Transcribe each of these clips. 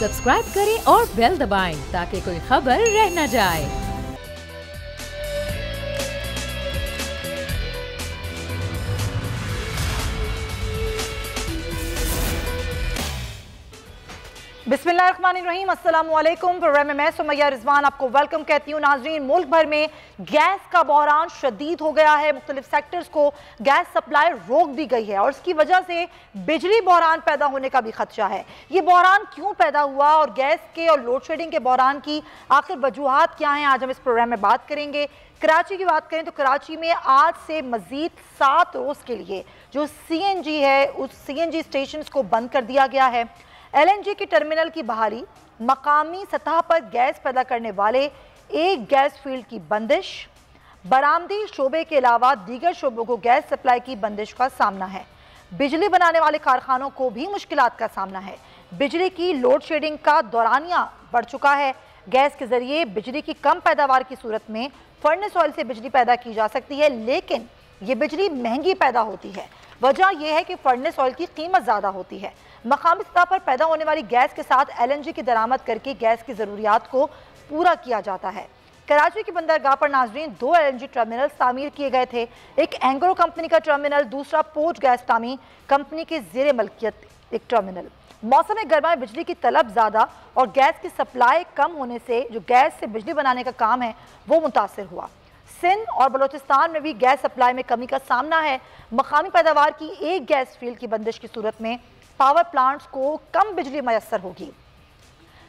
Subscribe करें और bell दबाएं ताकि कोई खबर रह न जाए। बिस्मिल्लाहिर्रहमानिर्रहीम, अस्सलामुअलैकुम। प्रोग्राम में मैं सुमैया रिजवान आपको वेलकम कहती हूँ। नाजरीन, मुल्क भर में गैस का बहरान शदीद हो गया है। मुख्तलिफ सेक्टर्स को गैस सप्लाई रोक दी गई है और इसकी वजह से बिजली बहरान पैदा होने का भी खदशा है। ये बहरान क्यों पैदा हुआ और गैस के और लोड शेडिंग के बहरान की आखिर वजूहात क्या हैं, आज हम इस प्रोग्राम में बात करेंगे। कराची की बात करें तो कराची में आज से मजीद 7 रोज़ के लिए जो CNG है उस CNG स्टेशन को बंद कर दिया गया है। LNG की टर्मिनल की बहाली, मकामी सतह पर गैस पैदा करने वाले एक गैस फील्ड की बंदिश, बरामदी शोबे के अलावा दीगर शोबों को गैस सप्लाई की बंदिश का सामना है। बिजली बनाने वाले कारखानों को भी मुश्किलात का सामना है। बिजली की लोड शेडिंग का दौरानिया बढ़ चुका है। गैस के जरिए बिजली की कम पैदावार की सूरत में फर्नेस ऑयल से बिजली पैदा की जा सकती है, लेकिन ये बिजली महंगी पैदा होती है। वजह यह है कि फर्नेस ऑयल की कीमत ज़्यादा होती है। मकामी सतह पर पैदा होने वाली गैस के साथ LNG की दरामद करके गैस की ज़रूरियात को पूरा किया जाता है। कराची की बंदरगाह पर नाजरीन 2 LNG टर्मिनल तामीर किए गए थे। एक एंग्रो कंपनी का टर्मिनल, दूसरा पोर्ट गैस टामी कंपनी के ज़ेर मलकियत एक टर्मिनल। मौसम गर्मा में बिजली की तलब ज़्यादा और गैस की सप्लाई कम होने से जो गैस से बिजली बनाने का काम है वो मुतासर हुआ। सिंध और बलोचिस्तान में भी गैस सप्लाई में कमी का सामना है। मकामी पैदावार की एक गैस फील्ड की बंदिश की सूरत में पावर प्लांट्स को कम बिजली मैसर होगी।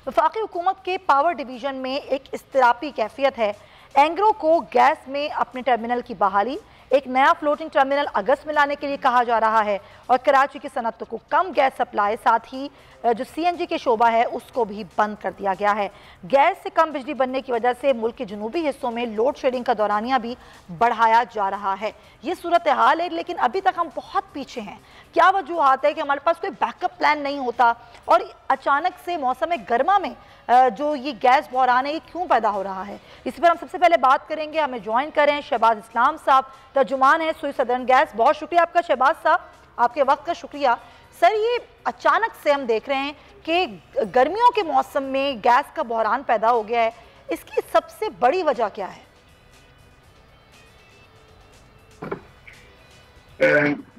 वफाकी हुकूमत के पावर डिवीज़न में एक इस्तिरापी कैफियत है। एंग्रो को गैस में अपने टर्मिनल की बहाली, एक नया फ्लोटिंग टर्मिनल अगस्त में लाने के लिए कहा जा रहा है और कराची की सनत को कम गैस सप्लाई, साथ ही जो CNG के शोबा है उसको भी बंद कर दिया गया है। गैस से कम बिजली बनने की वजह से मुल्क के जनूबी हिस्सों में लोड शेडिंग का दौरानिया भी बढ़ाया जा रहा है। ये सूरत हाल है, लेकिन अभी तक हम बहुत पीछे हैं। क्या वजूहात है कि हमारे पास कोई बैकअप प्लान नहीं होता और अचानक से मौसम गर्मा में जो ये गैस बहरान है ये क्यों पैदा हो रहा है? इस पर हम सबसे पहले बात करेंगे। हमें ज्वाइन करें शहबाज इस्लाम साहब, तर्जुमान है सुई सदर्न गैस। बहुत शुक्रिया आपका शहबाज साहब, आपके वक्त का शुक्रिया। सर, ये अचानक से हम देख रहे हैं कि गर्मियों के मौसम में गैस का बहरान पैदा हो गया है, इसकी सबसे बड़ी वजह क्या है?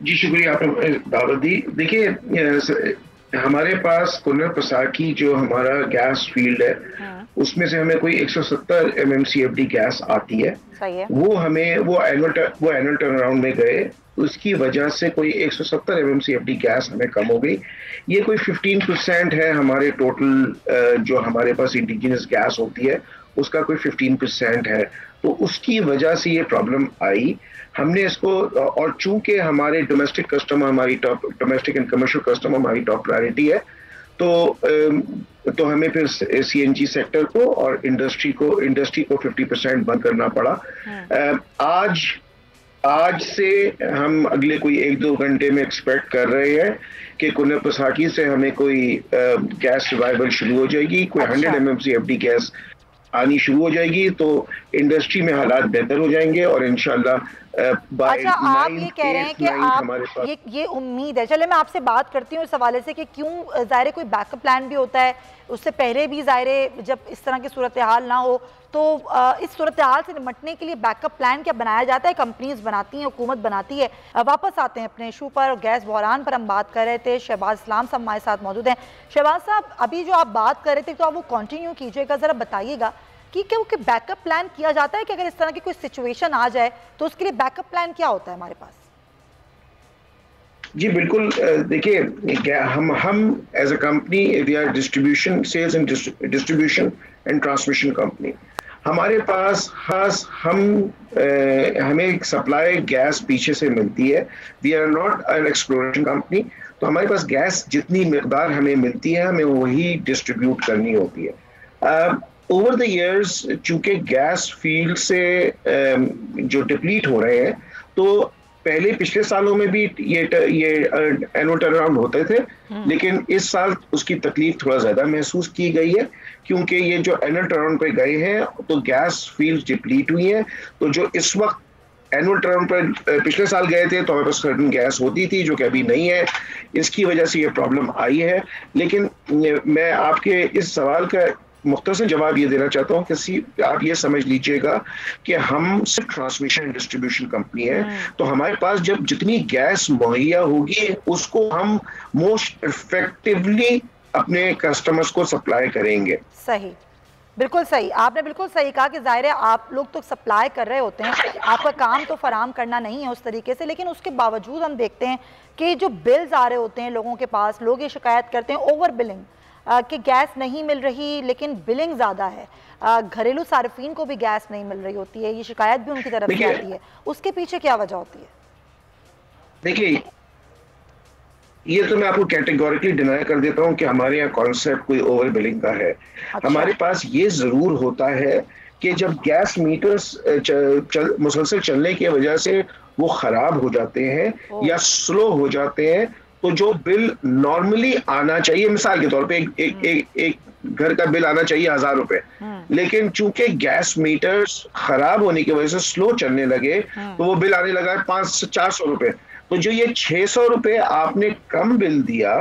जी शुक्रिया, आपने दावत दी। देखिए, हमारे पास कुन्नर पसार की जो हमारा गैस फील्ड है उसमें से हमें कोई 170 MMCFD गैस आती है। सही है। वो हमें वो एनुअल टर्न अराउंड में गए, उसकी वजह से कोई 170 MMCFD गैस हमें कम हो गई। ये कोई 15% है हमारे टोटल जो हमारे पास इंडिजिनस गैस होती है उसका कोई 15% है। तो उसकी वजह से ये प्रॉब्लम आई। हमने इसको, और चूंकि हमारे डोमेस्टिक कस्टमर, हमारी top domestic and commercial customer हमारी टॉप प्रायोरिटी है, तो हमें फिर CNG सेक्टर को और इंडस्ट्री को 50% बंद करना पड़ा। आज से हम अगले कोई 1-2 घंटे में एक्सपेक्ट कर रहे हैं कि कुन्नर पसाकी से हमें कोई गैस रिवाइवल शुरू हो जाएगी, कोई 100 MMCFD गैस आनी शुरू हो जाएगी, तो इंडस्ट्री में हालात बेहतर हो जाएंगे और इंशाल्लाह अच्छा, आप ये कह रहे हैं कि आप ये उम्मीद है। चले मैं आपसे बात करती हूँ इस हवाले से कि क्यों, ज़ाहिर कोई बैकअप प्लान भी होता है। उससे पहले भी ज़ाहिर जब इस तरह की सूरत हाल ना हो तो इस सूरत हाल से निपटने के लिए बैकअप प्लान क्या बनाया जाता है? कंपनीज बनाती हैं, हुकूमत बनाती है। वापस आते हैं अपने इशू पर, गैस बहरान पर हम बात कर रहे थे। शहबाज इस्लाम साहब हमारे साथ मौजूद हैं। शहबाज साहब, अभी जो आप बात कर रहे थे तो आप वो कंटिन्यू कीजिएगा, ज़रा बताइएगा कि क्या बैकअप प्लान किया जाता है कि अगर इस तरह की कोई सिचुएशन आ जाए तो उसके लिए बैकअप प्लान क्या होता है हमारे पास? जी बिल्कुल। देखिए, हम as a company we are distribution, sales and distribution and transmission company. हमारे पास हमें सप्लाई गैस पीछे से मिलती है। We are not an exploration company, तो हमारे पास गैस जितनी मिकदार हमें मिलती है हमें वही डिस्ट्रीब्यूट करनी होती है। ओवर द इयर्स चूंकि गैस फील्ड से जो डिप्लीट हो रहे हैं, तो पहले पिछले सालों में भी ये एनुअल टर्न अराउंड होते थे, लेकिन इस साल उसकी तकलीफ थोड़ा ज्यादा महसूस की गई है क्योंकि ये जो एनुअल टर्न अराउंड पे गए हैं तो गैस फील्ड डिप्लीट हुई है। तो जो इस वक्त एनुअल टर्म पर पिछले साल गए थे तो हमारे पास सर्टन गैस होती थी जो कि अभी नहीं है, इसकी वजह से ये प्रॉब्लम आई है। लेकिन मैं आपके इस सवाल का मुख्तसर जवाब ये देना चाहता हूँ कि आप ये समझ लीजिएगा कि हम सिर्फ ट्रांसमिशन एंड डिस्ट्रीब्यूशन कंपनी है, तो हमारे पास जब जितनी गैस मुहैया होगी उसको हम मोस्ट इफेक्टिवली अपने कस्टमर्स को सप्लाई करेंगे। सही, बिल्कुल सही, आपने बिल्कुल सही कहा कि जाहिर है आप लोग तो सप्लाई कर रहे होते हैं, आपका काम तो फराम करना नहीं है उस तरीके से, लेकिन उसके बावजूद हम देखते हैं कि जो बिल्स आ रहे होते हैं लोगों के पास, लोग ये शिकायत करते हैं ओवर बिलिंग कि गैस नहीं मिल रही लेकिन बिलिंग ज़्यादा है, घरेलू सार्फिन को भी गैस नहीं मिल रही होती है, ये शिकायत भी उनकी तरफ से आती है, उसके पीछे क्या वजह होती है? देखिए, ये तो मैं आपको कैटेगोरिकली डिनाई कर देता हूँ कि हमारे यहाँ कॉन्सेप्ट कोई ओवर बिलिंग का है। अच्छा। हमारे पास ये जरूर होता है कि जब गैस मीटर्स मुसलसल चलने की वजह से वो खराब हो जाते हैं या स्लो हो जाते हैं, तो जो बिल नॉर्मली आना चाहिए, मिसाल के तौर पे एक घर का बिल आना चाहिए 1000 रुपए, लेकिन चूंकि गैस मीटर्स खराब होने की वजह से स्लो चलने लगे तो वो बिल आने लगा है 500-400 रुपए। तो जो ये 600 रुपए आपने कम बिल दिया,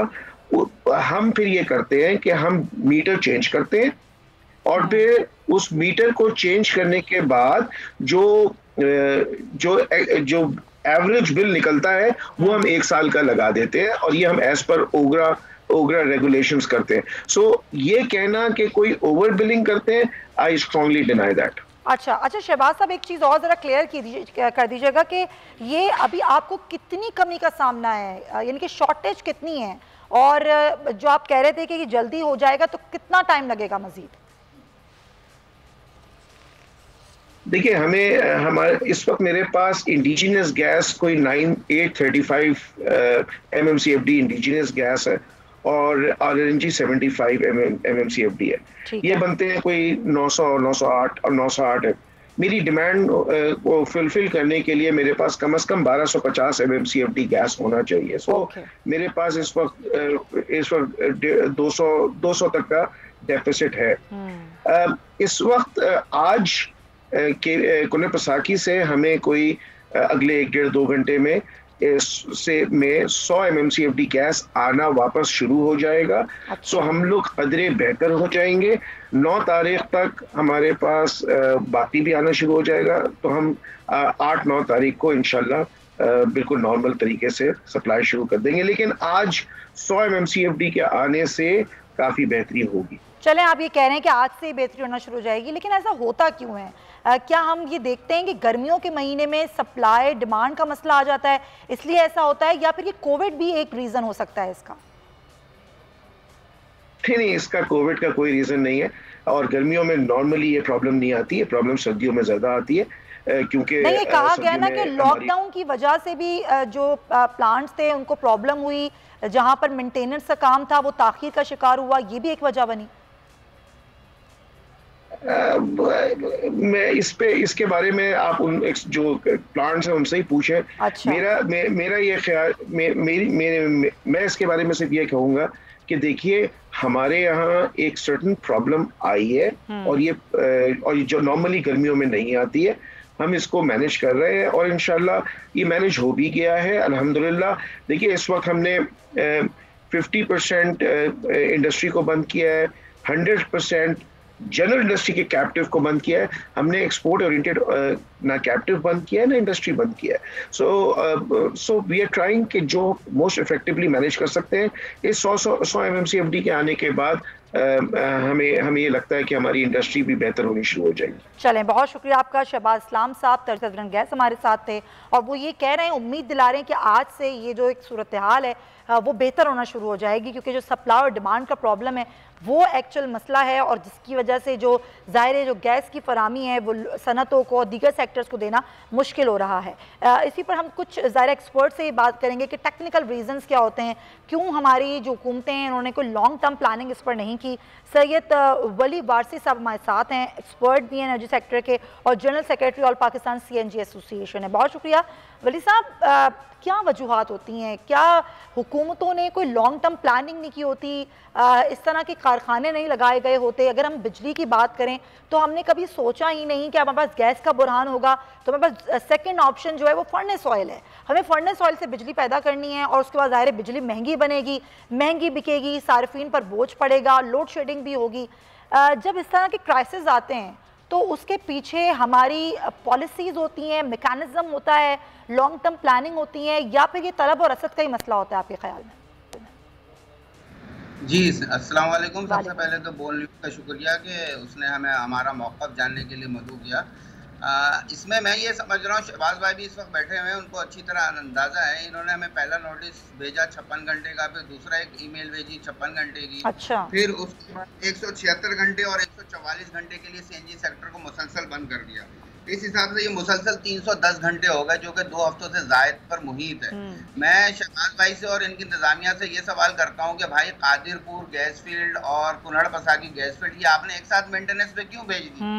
हम फिर ये करते हैं कि हम मीटर चेंज करते हैं और फिर उस मीटर को चेंज करने के बाद जो एवरेज बिल निकलता है वो हम 1 साल का लगा देते हैं, और ये हम एज पर ओगरा रेगुलेशंस करते हैं। सो ये कहना कि कोई ओवर बिलिंग करते हैं, आई स्ट्रांगली डिनाई दैट। अच्छा, शहबाज साहब, एक चीज़ और ज़रा क्लियर कर दीजिएगा कि ये अभी आपको कितनी कमी का सामना है, यानी कि शॉर्टेज कितनी है, और जो आप कह रहे थे कि जल्दी हो जाएगा तो कितना टाइम लगेगा मजीद? देखिए, हमारे इस वक्त मेरे पास इंडिजिनस गैस कोई 835 MMCFD इंडिजिनस गैस है और RLNG 75 MMCFD है। ये बनते हैं कोई 900, 908 और 908 है। मेरी डिमांड को फुलफिल करने के लिए मेरे पास कम से कम 1250 MMCFD गैस होना चाहिए। सो मेरे पास इस वक्त 200 तक का डेफिसिट है। इस वक्त आज के कुने पसाकी से हमें कोई अगले 1-1.5-2 घंटे में 100 MMCFD गैस आना वापस शुरू हो जाएगा। अच्छा। सो हम लोग कदरे बेहतर हो जाएंगे। 9 तारीख तक हमारे पास बाकी भी आना शुरू हो जाएगा, तो हम 8-9 तारीख को इंशाल्लाह बिल्कुल नॉर्मल तरीके से सप्लाई शुरू कर देंगे। लेकिन आज 100 MMCFD के आने से काफ़ी बेहतरी होगी। चलें, आप ये कह रहे हैं कि आज से बेहतरी होना शुरू हो जाएगी, लेकिन ऐसा होता क्यों है? क्या हम ये देखते हैं कि गर्मियों के महीने में सप्लाई डिमांड का मसला आ जाता है इसलिए ऐसा होता है, या फिर ये कोविड भी एक रीज़न हो सकता है इसका? नहीं, इसका कोविड का कोई रीज़न नहीं है, और गर्मियों में नॉर्मली ये प्रॉब्लम नहीं आती है, प्रॉब्लम सर्दियों में ज़्यादा आती है, क्योंकि नहीं, ये कहा गया ना कि लॉकडाउन की वजह से भी जो प्लांट्स थे उनको प्रॉब्लम हुई, जहां पर मेंटेनेंस का काम था वो ताखीर का शिकार हुआ, ये भी एक वजह बनी। मैं इसके बारे में आप उन जो प्लांट्स हैं उनसे ही पूछें। अच्छा। मेरा ये ख्याल मैं इसके बारे में सिर्फ ये कहूँगा कि देखिए, हमारे यहाँ एक सर्टेन प्रॉब्लम आई है और जो नॉर्मली गर्मियों में नहीं आती है, हम इसको मैनेज कर रहे हैं और इंशाल्लाह ये मैनेज हो भी गया है अल्हम्दुलिल्लाह। देखिए, इस वक्त हमने 50% इंडस्ट्री को बंद किया है, 100% जनरल इंडस्ट्री के कैप्टिव को बंद किया है, हमने एक्सपोर्ट ओरिएंटेड ना कैप्टिव बंद किया है ना इंडस्ट्री बंद किया है। सो वी आर ट्राइंग कि जो मोस्ट इफेक्टिवली मैनेज कर सकते हैं। इस 100 MMCFD के आने के बाद हमें ये लगता है कि हमारी इंडस्ट्री भी बेहतर होनी शुरू हो जाएगी। चलें, बहुत शुक्रिया आपका। शहबाज इस्लाम साहब तरसदरन गैस हमारे साथ थे और वो ये कह रहे हैं, उम्मीद दिला रहे हैं कि आज से ये जो एक सूरत हाल है वो बेहतर होना शुरू हो जाएगी, क्योंकि जो सप्लाई और डिमांड का प्रॉब्लम है वो एक्चुअल मसला है और जिसकी वजह से जो ज़ाहिर है जो गैस की फरामी है वो सनतों को और दीगर सेक्टर्स को देना मुश्किल हो रहा है। इसी पर हम कुछ ज़ाहिर एक्सपर्ट से बात करेंगे कि टेक्निकल रीजंस क्या होते हैं, क्यों हमारी जो हुकूमतें हैं उन्होंने कोई लॉन्ग टर्म प्लानिंग इस पर नहीं की। सैयद वली वारसी साहब हमारे साथ हैं, एक्सपर्ट भी हैं एनर्जी सेक्टर के और general secretary all Pakistan CNG association है। बहुत शुक्रिया वली साहब। क्या वजूहात होती हैं, क्या हुकूमतों ने कोई लॉन्ग टर्म प्लानिंग नहीं की होती, इस तरह के कारखाने नहीं लगाए गए होते। अगर हम बिजली की बात करें तो हमने कभी सोचा ही नहीं कि हमारे पास गैस का बुरहान होगा तो हमारे पास सेकंड ऑप्शन जो है वो फर्नेस ऑयल है। हमें फर्नेस ऑयल से बिजली पैदा करनी है और उसके बाद ज़ाहिर बिजली महंगी बनेगी, महंगी बिकेगी, सार्फिन पर बोझ पड़ेगा, लोड शेडिंग भी होगी। जब इस तरह के क्राइसिस आते हैं तो उसके पीछे हमारी पॉलिसीज़ होती हैं, मैकेनिज्म होता है, लॉन्ग टर्म प्लानिंग होती है, या फिर ये तलब और रसद का ही मसला होता है आपके ख्याल में? जी अस्सलाम वालेकुम। सबसे पहले तो बोल का शुक्रिया कि उसने हमें हमारा मौक़िफ़ जानने के लिए मदऊ किया। इसमें मैं ये समझ रहा हूँ शहबाज भाई भी इस वक्त बैठे हुए हैं, उनको अच्छी तरह अंदाज़ा है। इन्होंने हमें पहला नोटिस भेजा 56 घंटे का, फिर दूसरा एक ईमेल भेजी 56 घंटे की, अच्छा। फिर उसके बाद 176 घंटे और 144 घंटे के लिए सीएनजी सेक्टर को मुसलसल बंद कर दिया। इस हिसाब से ये मुसलसल 310 घंटे हो गए, जो कि 2 हफ्तों से जायद पर मुहित है। मैं शहबाज भाई से और इनकी इंतजामिया से ये सवाल करता हूँ कि भाई कादिरपुर गैस फील्ड और कुनड़ पसाकी गैस फील्ड ये आपने एक साथ मेंटेनेंस पे क्यों भेज दी?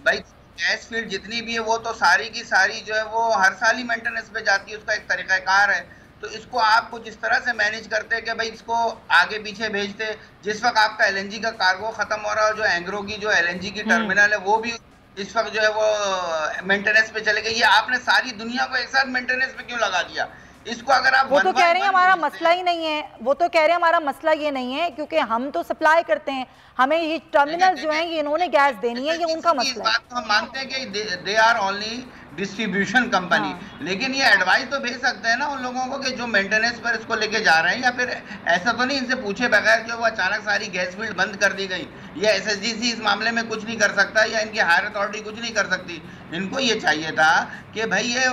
भाई गैस फील्ड जितनी भी है वो तो सारी की सारी जो है वो हर साल ही मेंटेनेंस पे जाती है, उसका एक तरीकाकार है। तो इसको आप कुछ इस तरह से मैनेज करते हैं कि भाई इसको आगे पीछे भेजते, जिस वक्त आपका एलएनजी का कार्गो खत्म हो रहा है, जो एंग्रो की जो एलएनजी की टर्मिनल है वो भी इस वक्त जो है वो मेंटेनेंस पे चले गए। ये आपने सारी दुनिया को एक साथ मेंटेनेंस पे क्यों लगा दिया? इसको अगर आप वो तो कह रहे हैं हमारा मसला ही नहीं है, वो तो कह रहे हैं हमारा मसला ये नहीं है क्योंकि हम तो सप्लाई करते हैं, हमें ये टर्मिनल जो हैं ये इन्होंने गैस देनी है, ये उनका मसला है। बात तो हम मानते हैं कि they are only distribution company, लेकिन ये एडवाइस तो भेज सकते हैं ना उन लोगों को कि जो मेंटेनेंस पर इसको लेके जा रहे हैं, या फिर ऐसा तो नहीं इनसे पूछे बगैर जो वो अचानक सारी गैस फील्ड बंद कर दी गई, या एसएसडीसी इस मामले में कुछ नहीं कर सकता, या इनकी हायर अथॉरिटी कुछ नहीं कर सकती। इनको ये चाहिए था कि भाई ये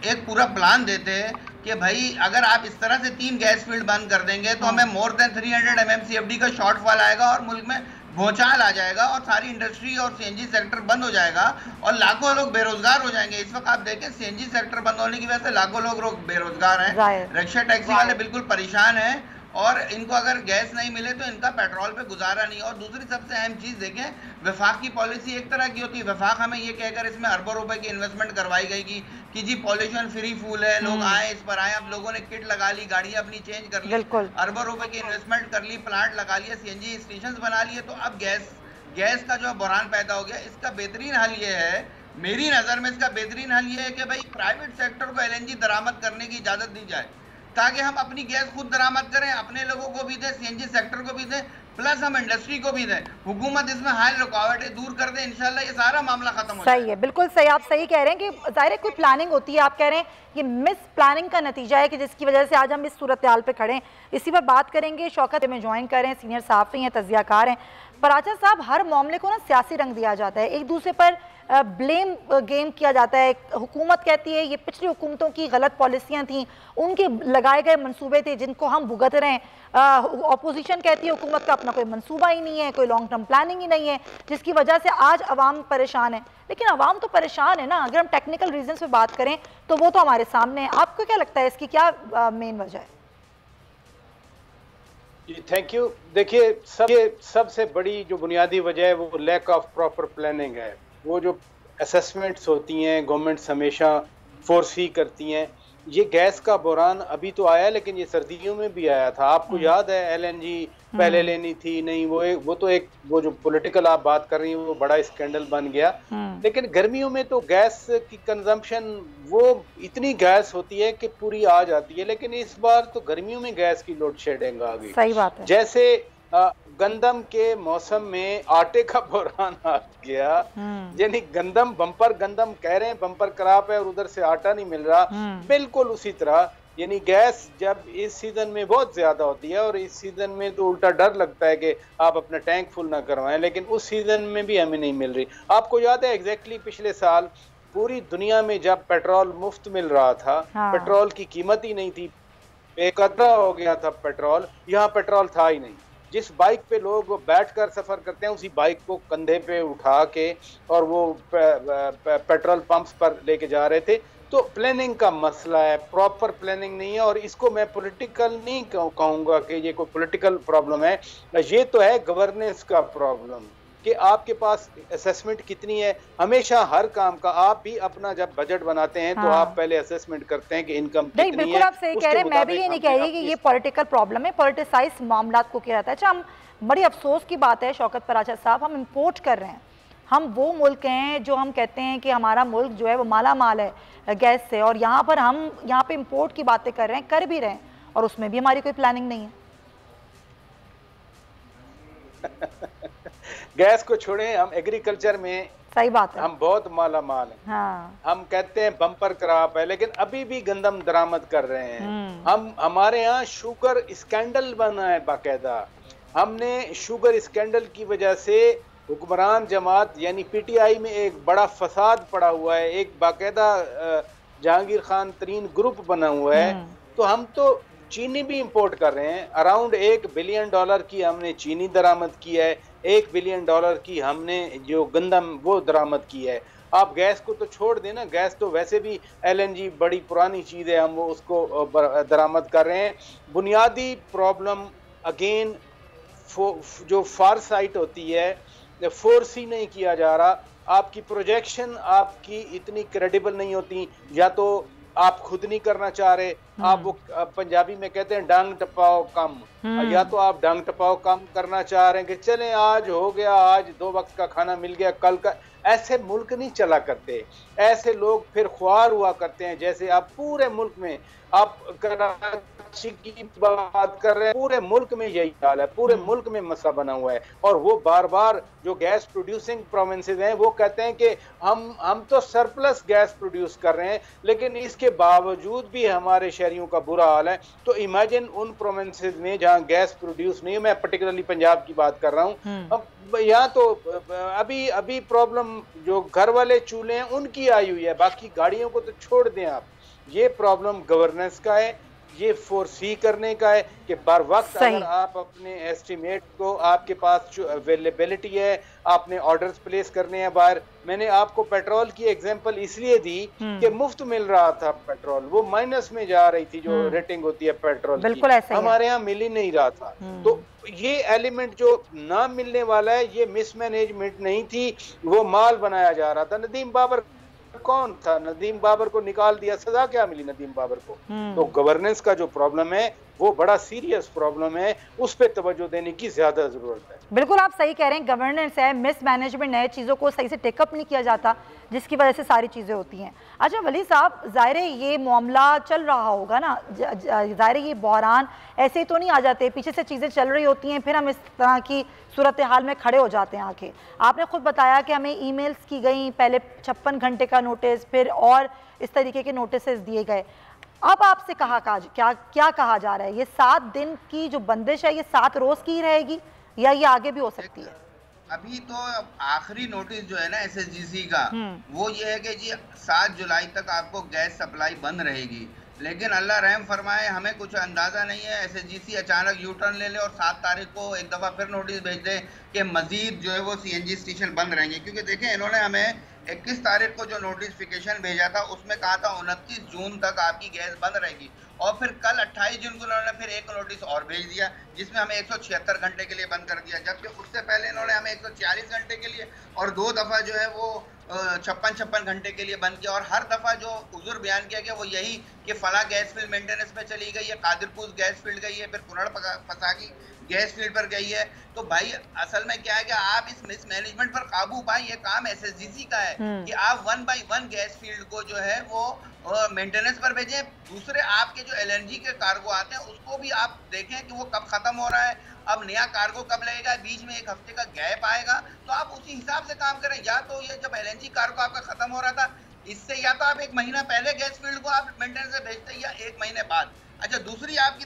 एक पूरा प्लान देते कि भाई अगर आप इस तरह से 3 गैस फील्ड बंद कर देंगे तो हमें मोर देन 300 MMCFD का शॉर्टफॉल आएगा और मुल्क में भूचाल आ जाएगा और सारी इंडस्ट्री और सीएनजी सेक्टर बंद हो जाएगा और लाखों लोग बेरोजगार हो जाएंगे। इस वक्त आप देखें सीएनजी सेक्टर बंद होने की वजह से लाखों लोग बेरोजगार हैं, रिक्शा टैक्सी वाले बिल्कुल परेशान हैं, और इनको अगर गैस नहीं मिले तो इनका पेट्रोल पे गुजारा नहीं। और दूसरी सबसे अहम चीज़ देखें, वफाक की पॉलिसी एक तरह की होती है, वफाक हमें ये कहकर इसमें अरबों रुपए की इन्वेस्टमेंट करवाई गई कि जी पॉल्यूशन फ्री फूल है, लोग आए इस पर आए। अब लोगों ने किट लगा ली, गाड़ियाँ अपनी चेंज कर ली, अरबों रुपए की इन्वेस्टमेंट कर ली, प्लांट लगा लिया, सीएनजी स्टेशन बना लिए, तो अब गैस का जो बुरहान पैदा हो गया। इसका बेहतरीन हल ये है, मेरी नज़र में इसका बेहतरीन हल ये है कि भाई प्राइवेट सेक्टर को एलएनजी दरामद करने की इजाज़त दी जाए, ताकि हम अपनी गैस खुद दरामद करें, अपने लोगों को भी दें, सीएनजी सेक्टर को भी दें, प्लस हम इंडस्ट्री को भी दें। हुकूमत इसमें हाल रुकावटें दूर कर दे, इंशाल्लाह ये सारा मामला खत्म हो जाए। सही है, बिल्कुल सही, आप सही कह रहे हैं कि ज़ाहिर है कोई प्लानिंग होती है, आप कह रहे हैं ये मिस प्लानिंग का नतीजा है कि जिसकी वजह से आज हम इस सूरत हाल पे खड़े हैं। इसी पर बात करेंगे, शौकत में ज्वाइन कर रहे हैं, सीनियर सहाफ़ी हैं, तजियाकार हैं। पराचा साहब, हर मामले को ना सियासी रंग दिया जाता है, एक दूसरे पर ब्लेम गेम किया जाता है। हुकूमत कहती है ये पिछली हुकूमतों की गलत पॉलिसियाँ थीं, उनके लगाए गए मंसूबे थे जिनको हम भुगत रहे हैं। अपोजिशन कहती है हुकूमत का अपना कोई मंसूबा ही नहीं है, कोई लॉन्ग टर्म प्लानिंग ही नहीं है, जिसकी वजह से आज अवाम परेशान है। लेकिन अवाम तो परेशान है ना, अगर हम टेक्निकल रीजन पे बात करें तो वो तो हमारे सामने है। आपको क्या लगता है इसकी क्या मेन वजह है? जी थैंक यू। देखिए सबसे बड़ी जो बुनियादी वजह है वो लैक ऑफ प्रॉपर प्लानिंग है। वो जो असेसमेंट्स होती हैं गवर्नमेंट्स हमेशा फोर्सी करती हैं। ये गैस का बुरहान अभी तो आया, लेकिन ये सर्दियों में भी आया था। आपको याद है एलएनजी पहले लेनी थी, नहीं वो जो पॉलिटिकल आप बात कर रही हैं वो बड़ा स्कैंडल बन गया। लेकिन गर्मियों में तो गैस की कंजम्पशन वो इतनी गैस होती है कि पूरी आ जाती है, लेकिन इस बार तो गर्मियों में गैस की लोड शेडिंग आ गई। सही बात है। जैसे गंदम के मौसम में आटे का बुरहान आ गया, यानी गंदम कह रहे हैं बम्पर क्रॉप है और उधर से आटा नहीं मिल रहा। बिल्कुल उसी तरह यानी गैस जब इस सीजन में बहुत ज्यादा होती है, और इस सीजन में तो उल्टा डर लगता है कि आप अपना टैंक फुल ना करवाएं, लेकिन उस सीजन में भी हमें नहीं मिल रही। आपको याद है एग्जैक्टली पिछले साल पूरी दुनिया में जब पेट्रोल मुफ्त मिल रहा था, पेट्रोल की कीमत ही नहीं थी, बेकदरा हो गया था पेट्रोल, यहाँ पेट्रोल था ही नहीं। जिस बाइक पे लोग बैठकर सफर करते हैं उसी बाइक को कंधे पे उठा के और वो पेट्रोल पंप्स पर लेके जा रहे थे। तो प्लानिंग का मसला है, प्रॉपर प्लानिंग नहीं है, और इसको मैं पॉलिटिकल नहीं कहूँगा कि ये कोई पॉलिटिकल प्रॉब्लम है, ये तो है गवर्नेंस का प्रॉब्लम कि आपके पास असेसमेंट कितनी है। हमेशा हर काम का आप भी अपना जब बजट बनाते हैं तो आप पहले असेसमेंट करते हैं कि इनकम कितनी है। बिल्कुल आप सही कह रहे हैं, मैं भी ये नहीं कह रही कि ये पॉलिटिकल प्रॉब्लम है, पॉलिटिसाइज मामला को किया जाता है। अच्छा, हम बड़ी अफसोस की बात है शौकत पराचा साहब, हम इंपोर्ट कर रहे हैं, हम वो मुल्क हैं जो हम कहते हैं कि हमारा मुल्क जो है वो माला माल है गैस से, और यहाँ पर हम यहाँ पे इंपोर्ट की बातें कर रहे हैं, कर भी रहे हैं, और उसमें भी हमारी कोई प्लानिंग नहीं है। गैस को छोड़ें, हम एग्रीकल्चर में सही बात है, हम बहुत माला माल हैं। हाँ। हम कहते हैं बम्पर क्रॉप है, लेकिन अभी भी गंदम दरामद कर रहे हैं। हमारे यहाँ शुगर स्कैंडल बना है बाकायदा। हमने शुगर स्कैंडल की वजह से हुक्मरान जमात यानी पीटीआई में एक बड़ा फसाद पड़ा हुआ है, एक बाकायदा जहांगीर खान तरीन ग्रुप बना हुआ है। तो हम तो चीनी भी इंपोर्ट कर रहे हैं, अराउंड $1 बिलियन की हमने चीनी दरामद की है, $1 बिलियन की हमने जो गंदम वो दरामद की है। आप गैस को तो छोड़ देना, गैस तो वैसे भी LNG बड़ी पुरानी चीज़ है, हम वो उसको दरामद कर रहे हैं। बुनियादी प्रॉब्लम अगेन जो फार साइट होती है, फोर्स ही नहीं किया जा रहा, आपकी प्रोजेक्शन आपकी इतनी क्रेडिबल नहीं होती, या तो आप खुद नहीं करना चाह रहे, आप वो पंजाबी में कहते हैं डांग टपाओ कम, या तो आप डांग टपाओ कम करना चाह रहे हैं कि चलें आज हो गया, आज 2 वक्त का खाना मिल गया, कल का। ऐसे मुल्क नहीं चला करते, ऐसे लोग फिर ख्वार हुआ करते हैं। जैसे आप पूरे मुल्क में, आप कराची की बात कर रहे हैं, पूरे मुल्क में यही हाल है, पूरे मुल्क में मसला बना हुआ है। और वो बार बार जो गैस प्रोड्यूसिंग प्रोविंसेस हैं वो कहते हैं कि हम तो सरप्लस गैस प्रोड्यूस कर रहे हैं, लेकिन इसके बावजूद भी हमारे शहरियों का बुरा हाल है। तो इमेजिन उन प्रोविंसेस में जहाँ गैस प्रोड्यूस नहीं है, मैं पर्टिकुलरली पंजाब की बात कर रहा हूँ, यहाँ तो अभी प्रॉब्लम जो घर वाले चूल्हे हैं उनकी आई हुई है, बाकी गाड़ियों को तो छोड़ दें आप। ये प्रॉब्लम गवर्नेंस का है, ये फोरसी करने का है कि बर वक्त अगर आप अपने एस्टिमेट को, आपके पास अवेलेबिलिटी है, आपने ऑर्डर्स प्लेस करने हैं बाहर। मैंने आपको पेट्रोल की एग्जांपल इसलिए दी कि मुफ्त मिल रहा था पेट्रोल, वो माइनस में जा रही थी जो रेटिंग होती है पेट्रोल की, हमारे यहाँ मिल ही नहीं रहा था। तो ये एलिमेंट जो ना मिलने वाला है, ये मिसमैनेजमेंट नहीं थी, वो माल बनाया जा रहा था। नदीम बाबर कौन था? नदीम बाबर को निकाल दिया, सजा क्या मिली नदीम बाबर को? तो गवर्नेंस का जो प्रॉब्लम है वो बड़ा सीरियस प्रॉब्लम है, उस पे तवज्जो देने की ज्यादा जरूरत है। बिल्कुल आप सही कह रहे हैं, गवर्नेंस है, मिसमैनेजमेंट है, चीज़ों को सही से टेकअप नहीं किया जाता, जिसकी वजह से सारी चीज़ें होती हैं। अच्छा वली साहब, ज़ाहिर है ये मामला चल रहा होगा ना, ज़ाहिर है ये बहरान ऐसे ही तो नहीं आ जाते, पीछे से चीज़ें चल रही होती हैं, फिर हम इस तरह की सूरत हाल में खड़े हो जाते हैं आके। आपने खुद बताया कि हमें ईमेल्स की गई, पहले 56 घंटे का नोटिस, फिर और इस तरीके के नोटिस दिए गए। अब आपसे क्या कहा जा रहा है, ये 7 दिन की जो बंदिश है, ये 7 रोज की रहेगी या ये आगे भी हो सकती है? अभी तो आखिरी नोटिस जो है ना SSGC का, वो ये है कि जी 7 जुलाई तक आपको गैस सप्लाई बंद रहेगी। लेकिन अल्लाह रहम फरमाए, हमें कुछ अंदाज़ा नहीं है, SSGC अचानक यू टर्न ले ले और 7 तारीख को एक दफ़ा फिर नोटिस भेज दे कि मज़ीद जो है वो CNG स्टेशन बंद रहेंगे। क्योंकि देखें, इन्होंने हमें 21 तारीख को जो नोटिफिकेशन भेजा था उसमें कहा था 29 जून तक आपकी गैस बंद रहेगी, और फिर कल 28 जून को इन्होंने फिर एक नोटिस और भेज दिया जिसमें हमें 176 घंटे के लिए बंद कर दिया, जबकि उससे पहले इन्होंने हमें 140 घंटे के लिए और 2 दफ़ा जो है वो 56 घंटे के लिए बंद किया। और हर दफ़ा जो उज़ुर बयान किया गया वो यही कि फला गैस फील्ड मेंटेनेंस पे चली गई है, कादिरपुर गैस फील्ड गई है, फिर कुनड़ पसाकी गैस फील्ड पर गई है। तो भाई असल में क्या है कि आप इस मिसमैनेजमेंट पर काबू पाएं, ये काम SSGC का है कि आप 1 बाई 1 गैस फील्ड को जो है वो मेंटेनेंस पर भेजें। दूसरे आपके जो LNG के कार्गो आते हैं उसको भी आप देखें कि वो कब खत्म हो रहा है, अब नया कार्गो कब लगेगा, बीच में 1 हफ्ते का गैप आएगा, तो आप उसी हिसाब से काम करें। या तो ये जब LNG कार्गो आपका खत्म हो रहा था, इससे या तो आप 1 महीना पहले गैस फील्ड को आप मेंटेनेंस से भेजते या 1 महीने बाद। अच्छा, दूसरी आपकी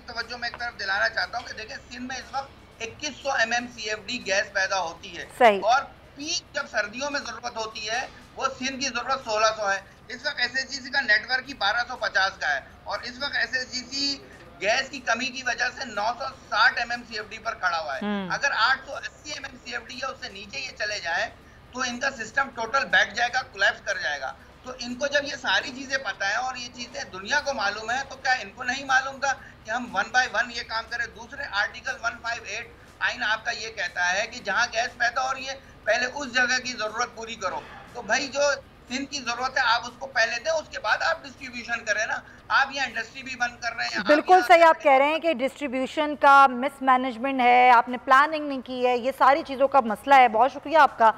तवज्जो मैं एक तरफ दिलाना चाहता हूँ कि देखिए, सिंध में इस वक्त 2100 MMCFD गैस पैदा होती है, और पीक जब सर्दियों में जरूरत होती है वो सिंध की जरूरत 1600 है। इस वक्त SSGC का नेटवर्क ही 1250 का है, और इस वक्त SSGC गैस की कमी की वजह से 960 MMCFD पर खड़ा हुआ है। अगर 880 MMCFD या उससे नीचे ये चले जाए तो इनका सिस्टम टोटल बैठ जाएगा, कोलैप्स कर जाएगा। तो इनको जब ये सारी चीजें पता है और ये चीजें दुनिया को मालूम है, तो क्या इनको नहीं मालूम था कि हम 1 बाय 1 ये काम करें? दूसरे आर्टिकल 158 आइन आपका ये कहता है कि जहां गैस पैदा हो रही है पहले उस जगह की जरूरत पूरी करो। तो भाई जो सिंध की जरूरत है आप उसको पहले दें, उसके बाद आप डिस्ट्रीब्यूशन करें ना। आप यहाँ इंडस्ट्री भी बंद कर रहे हैं। बिल्कुल सही आप कह रहे हैं कि डिस्ट्रीब्यूशन का मिसमैनेजमेंट है, आपने प्लानिंग नहीं की है, ये सारी चीज़ों का मसला है। बहुत शुक्रिया आपका।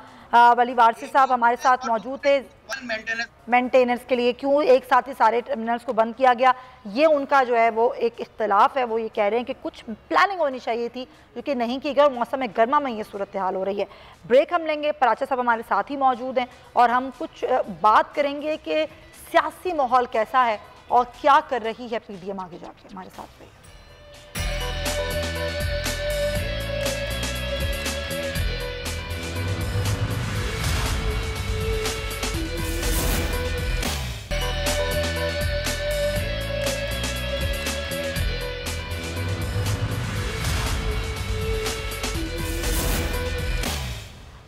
वली वारसी साहब हमारे साथ मौजूद थे। मेंटेनेंस के लिए क्यों एक साथ ही सारे टर्मिनल्स को बंद किया गया, ये उनका जो है वो एक इख्तलाफ है। वो ये कह रहे हैं कि कुछ प्लानिंग होनी चाहिए थी जो कि नहीं की गई और मौसम गर्मा में ये सूरत हाल हो रही है। ब्रेक हम लेंगे, पराचा साहब हमारे साथ ही मौजूद हैं और हम कुछ बात करेंगे कि सियासी माहौल कैसा है और क्या कर रही है PDM आगे जाके। हमारे साथ रहिए।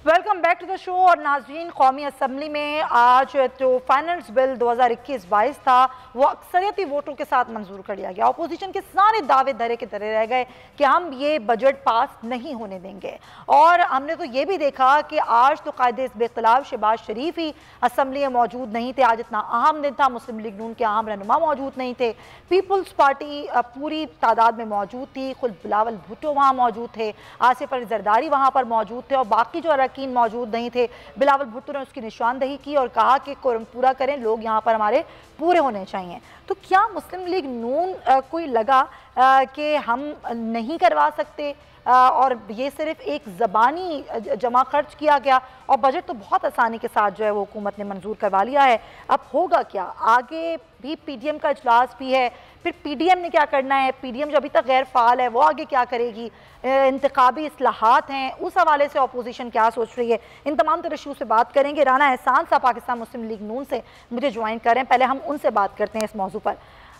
Welcome back to the show. और नाज़रीन, कौमी असम्बली में आज जो फाइनेंस बिल 2021-22 था वो अक्सरियती वोटों के साथ मंजूर कर लिया गया। अपोजिशन के सारे दावे धरे के धरे रह गए कि हम ये बजट पास नहीं होने देंगे। और हमने तो ये भी देखा कि आज तो कायदे इस बेख्तिलाफ शहबाज शरीफ ही असम्बली में मौजूद नहीं थे। आज इतना अहम दिन था, मुस्लिम लीग नून के अहम रहनुमा मौजूद नहीं थे। पीपल्स पार्टी पूरी तादाद में मौजूद थी, खुद बिलावल भुट्टो वहाँ मौजूद थे, आसिफ अली जरदारी वहाँ पर मौजूद थे और बाकी जो अरकान मौजूद नहीं थे। बिलावल भुट्टो ने उसकी निशानदेही की और कहा कि कोरम पूरा करें, लोग यहाँ पर हमारे पूरे होने चाहिए। तो क्या मुस्लिम लीग नून कोई लगा कि हम नहीं करवा सकते और ये सिर्फ एक ज़बानी जमा खर्च किया गया और बजट तो बहुत आसानी के साथ जो है वो हुकूमत ने मंजूर करवा लिया है। अब होगा क्या? आगे भी PDM का इजलास भी है, फिर PDM ने क्या करना है? PDM जो अभी तक गैर फाल है वो आगे क्या करेगी? इंतखाबी इस्लाहात हैं, उस हवाले से अपोजिशन क्या सोच रही है? इन तमाम तरह इशू से बात करेंगे। राना एहसान साहब पाकिस्तान मुस्लिम लीग नून से मुझे ज्वाइन कर रहे हैं, पहले हम उनसे बात करते हैं इस मौजू पर।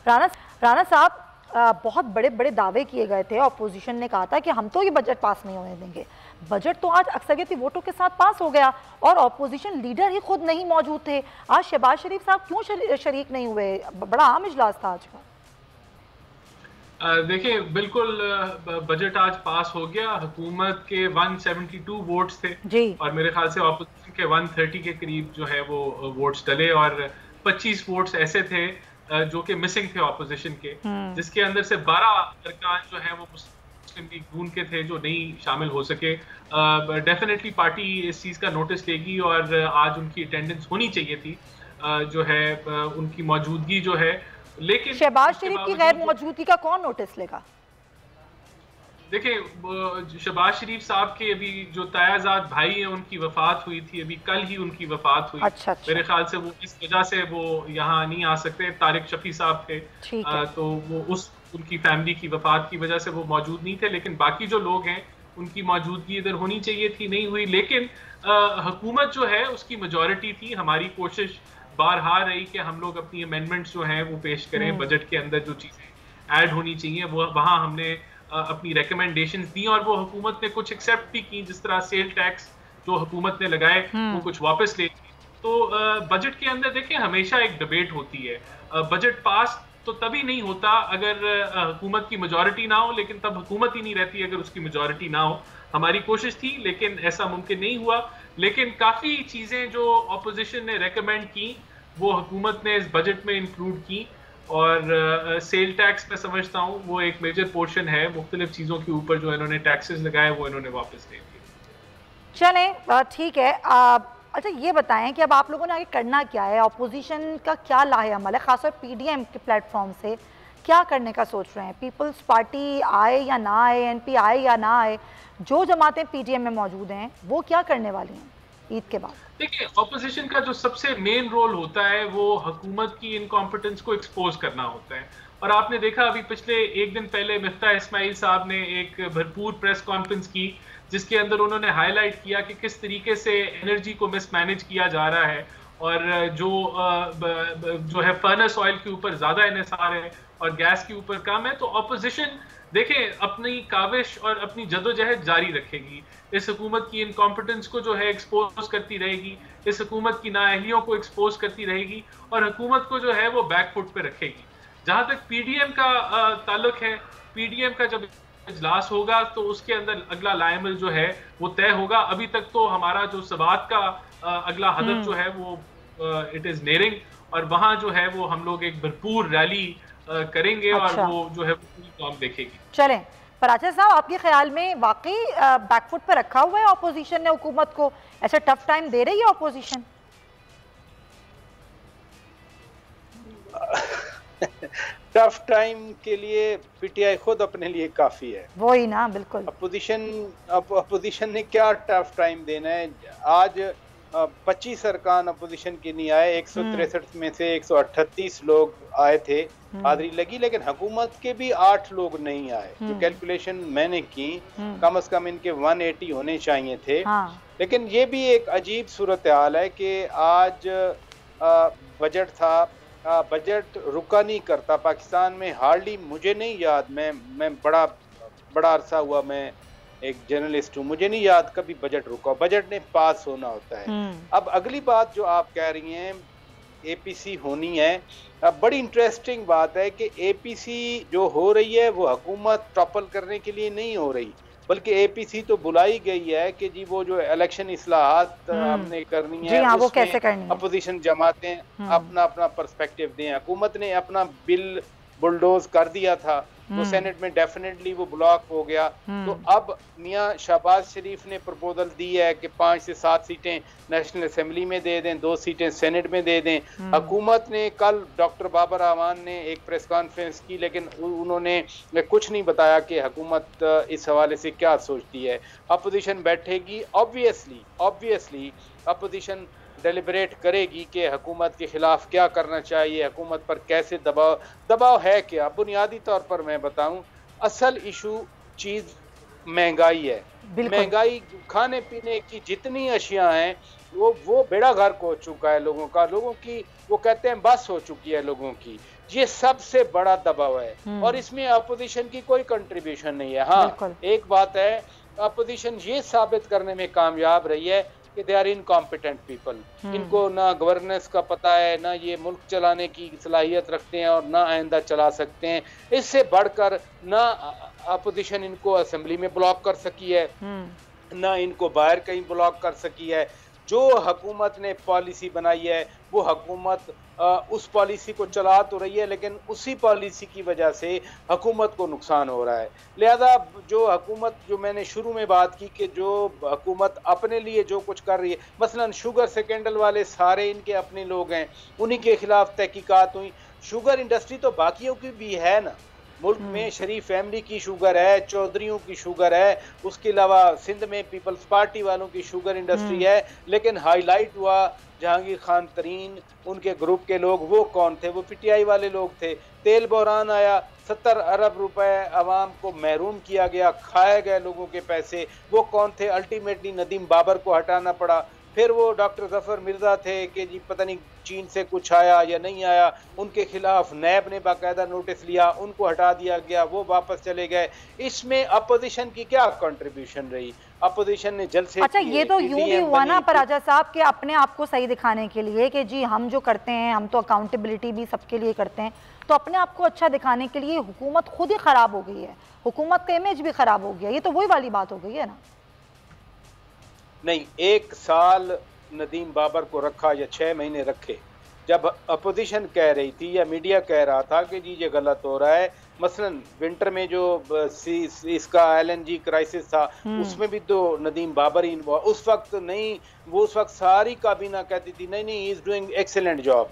राना साहब, बहुत बड़े बड़े दावे किए गए थे, अपोजिशन ने कहा था कि हम तो ये बजट पास नहीं होने देंगे। बजट तो आज अक्सरियती वोटों के साथ पास हो गया और अपोजिशन लीडर ही खुद नहीं मौजूद थे। आज शहबाज शरीफ साहब क्यों शरीक नहीं हुए? बड़ा अहम इजलास था आज का। देखिए, बिल्कुल बजट आज पास हो गया। हुकूमत के 172 वोट्स थे जी, और मेरे ख्याल से ऑपोजिशन के 130 के करीब जो है वो वोट्स डले और 25 वोट्स ऐसे थे जो कि मिसिंग थे ऑपोजिशन के, जिसके अंदर से 12 अरकान जो है वो मुस्लिम लीग नून के थे जो नहीं शामिल हो सके। डेफिनेटली पार्टी इस चीज़ का नोटिस लेगी और आज उनकी अटेंडेंस होनी चाहिए थी, जो है उनकी मौजूदगी जो है। लेकिन शहबाज शरीफ की गैर मौजूदगी का कौन नोटिस लेगा? देखिए, शहबाज शरीफ साहब के अभी जो तयाजाद भाई हैं उनकी वफात हुई थी, अभी कल ही उनकी वफात हुई। अच्छा। मेरे ख्याल से वो इस वजह से वो यहाँ नहीं आ सकते। तारिक शफी साहब थे, तो वो उनकी फैमिली की वफात की वजह से वो मौजूद नहीं थे। लेकिन बाकी जो लोग हैं उनकी मौजूदगी इधर होनी चाहिए थी, नहीं हुई। लेकिन हुकूमत जो है उसकी मेजॉरिटी थी। हमारी कोशिश बारहा रही कि हम लोग अपनी अमेंडमेंट्स जो हैं वो पेश करें, बजट के अंदर जो चीज़ें ऐड होनी चाहिए वो वहाँ हमने अपनी रिकमेंडेशंस दी और वो हुकूमत ने कुछ एक्सेप्ट भी की। जिस तरह सेल टैक्स जो हुकूमत ने लगाए वो कुछ वापस ले। तो बजट के अंदर देखिए हमेशा एक डिबेट होती है। बजट पास तो तभी नहीं होता अगर हुकूमत की मेजॉरिटी ना हो, लेकिन तब हुकूमत ही नहीं रहती अगर उसकी मेजॉरिटी ना हो। हमारी कोशिश थी लेकिन ऐसा मुमकिन नहीं हुआ। लेकिन काफ़ी चीज़ें जो अपोजिशन ने रेकमेंड की वो हुकूमत ने इस बजट में इंक्लूड की और सेल टैक्स मैं समझता हूँ वो एक मेजर पोर्शन है। मुख्तलिफ चीज़ों के ऊपर जो इन्होंने टैक्सेस लगाए वो इन्होंने वापस ले दिए। चलें, ठीक है। अच्छा ये बताएं कि अब आप लोगों ने आगे करना क्या है? अपोजिशन का क्या लाहे अमल है? खासतौर PDM के प्लेटफॉर्म से क्या करने का सोच रहे हैं? पीपल्स पार्टी आए या ना आए, NP आए या ना आए, जो जमातें PDM में मौजूद हैं वो क्या करने वाली हैं ईद के बाद? देखिए, ऑपोजिशन का जो सबसे मेन रोल होता है वो हुकूमत की इनकॉम्पिटेंस को एक्सपोज करना होता है। और आपने देखा अभी पिछले एक दिन पहले मिफ्ता इस्माइल साहब ने एक भरपूर प्रेस कॉन्फ्रेंस की जिसके अंदर उन्होंने हाईलाइट किया कि किस तरीके से एनर्जी को मिसमैनेज किया जा रहा है और जो है फर्नेस ऑयल के ऊपर ज़्यादा इन्हिसार है और गैस के ऊपर कम है। तो ऑपोजिशन देखें अपनी काविश और अपनी जदोजहद जारी रखेगी, इस हुकूमत की इनकॉम्पिटेंस को जो है एक्सपोज करती रहेगी, इस हुकूमत की नाअहलियों को एक्सपोज करती रहेगी और हुकूमत को जो है वो बैकफुट पे रखेगी। जहाँ तक PDM का ताल्लुक है, PDM का जब इजलास होगा तो उसके अंदर अगला लाइमल जो है वो तय होगा। अभी तक तो हमारा जो सवात का अगला हदफ जो है वो इट इज नेरिंग, और वहां जो है वो हम लोग एक भरपूर रैली करेंगे। अच्छा। और वो जो है पूरी कौम देखेगी। चलें पराचा साहब, आपके ख्याल में वाकई बैकफुट पर रखा हुआ है ऑपोजिशन ने हुकूमत को? ऐसा टफ टाइम दे रही है ऑपोजिशन? टफ टाइम के लिए पीटीआई खुद अपने लिए काफी है। वही ना, बिल्कुल। अपोजिशन ने क्या टफ टाइम देना है? आज 25 अरकान अपोजिशन के नहीं आए, 163 में से 138 लोग आए थे, हाजिरी लगी, लेकिन हुकूमत के भी 8 लोग नहीं आए। जो कैलकुलेशन मैंने की, कम से कम इनके 180 होने चाहिए थे। हाँ। लेकिन ये भी एक अजीब सूरत हाल है कि आज बजट था, बजट रुका नहीं करता पाकिस्तान में। हार्डली, मुझे नहीं याद, मैं बड़ा अरसा हुआ मैं एक जर्नलिस्ट हूँ, मुझे नहीं याद कभी बजट रुका। बजट ने पास होना होता है। अब अगली बात जो आप कह रही हैं एपीसी होनी है, अब बड़ी इंटरेस्टिंग बात है कि एपीसी जो हो रही है वो हुकूमत टॉपल करने के लिए नहीं हो रही, बल्कि एपीसी तो बुलाई गई है कि जी वो जो इलेक्शन इस्लाहात हमने करनी है, हाँ, वो कैसे करनी है? अपोजिशन जमातें अपना अपना पर्सपेक्टिव दें। हुकूमत ने अपना बिल बुलडोज कर दिया था, वो सेनेट में डेफिनेटली वो ब्लॉक हो गया। तो अब मियां शहबाज शरीफ ने प्रपोजल दी है कि 5 से 7 सीटें नेशनल असेंबली में दे दें, 2 सीटें सेनेट में दे दें। हुकूमत ने कल डॉक्टर बाबर आवान ने एक प्रेस कॉन्फ्रेंस की, लेकिन उन्होंने कुछ नहीं बताया कि हुकूमत इस हवाले से क्या सोचती है। अपोजिशन बैठेगी, ऑब्वियसली अपोजिशन डेलिब्रेट करेगी कि हुकूमत के खिलाफ क्या करना चाहिए, हुकूमत पर कैसे दबाव है क्या। बुनियादी तौर पर मैं बताऊं, असल इशू चीज महंगाई है। महंगाई, खाने पीने की जितनी अशिया हैं वो बेड़ा गर्क हो चुका है लोगों का, लोगों की वो कहते हैं बस हो चुकी है लोगों की। ये सबसे बड़ा दबाव है और इसमें अपोजिशन की कोई कंट्रीब्यूशन नहीं है। हाँ, एक बात है, अपोजिशन ये साबित करने में कामयाब रही है कि दे आर इनकॉम्पिटेंट पीपल। इनको ना गवर्नेंस का पता है, ना ये मुल्क चलाने की सलाहियत रखते हैं और ना आइंदा चला सकते हैं। इससे बढ़कर ना अपोजिशन इनको असेंबली में ब्लॉक कर सकी है, ना इनको बाहर कहीं ब्लॉक कर सकी है। जो हुकूमत ने पॉलिसी बनाई है वो हुकूमत उस पॉलिसी को चला तो रही है, लेकिन उसी पॉलिसी की वजह से हुकूमत को नुकसान हो रहा है। लिहाजा जो हुकूमत, जो मैंने शुरू में बात की कि जो हुकूमत अपने लिए जो कुछ कर रही है, मसलन शुगर स्कैंडल वाले सारे इनके अपने लोग हैं, उन्हीं के खिलाफ तहकीकात हुई। शुगर इंडस्ट्री तो बाकियों की भी है ना, मुल्क में शरीफ फैमिली की शुगर है, चौधरियों की शुगर है, उसके अलावा सिंध में पीपल्स पार्टी वालों की शुगर इंडस्ट्री है। लेकिन हाईलाइट हुआ जहांगीर खान तरीन, उनके ग्रुप के लोग, वो कौन थे? वो पीटीआई वाले लोग थे। तेल बहरान आया, 70 अरब रुपए आवाम को महरूम किया गया, खाए गए लोगों के पैसे, वो कौन थे? अल्टीमेटली नदीम बाबर को हटाना पड़ा। फिर वो डॉक्टर जफर मिर्जा थे कि जी पता नहीं चीन से कुछ आया या नहीं आया, उनके खिलाफ नैब ने बाकायदा नोटिस लिया, उनको हटा दिया गया, वो वापस चले गए। इसमें अपोजिशन की क्या कंट्रीब्यूशन रही? अपोजिशन ने जल्द से अच्छा, ये तो यूं भी हुआ ना पराजा साहब कि अपने आप को सही दिखाने के लिए कि जी हम जो करते हैं, हम तो अकाउंटेबिलिटी भी सबके लिए करते हैं, तो अपने आप को अच्छा दिखाने के लिए हुकूमत खुद ही खराब हो गई है, हुकूमत का इमेज भी खराब हो गया। ये तो वही वाली बात हो गई है ना। नहीं, 1 साल नदीम बाबर को रखा या 6 महीने रखे, जब अपोजिशन कह रही थी या मीडिया कह रहा था कि जी ये गलत हो रहा है। मसलन विंटर में जो इसका एलएनजी क्राइसिस था, उसमें भी तो नदीम बाबर ही इन्वॉल्व। उस वक्त नहीं, वो उस वक्त सारी काबीना कहती थी नहीं नहीं, he is doing excellent job.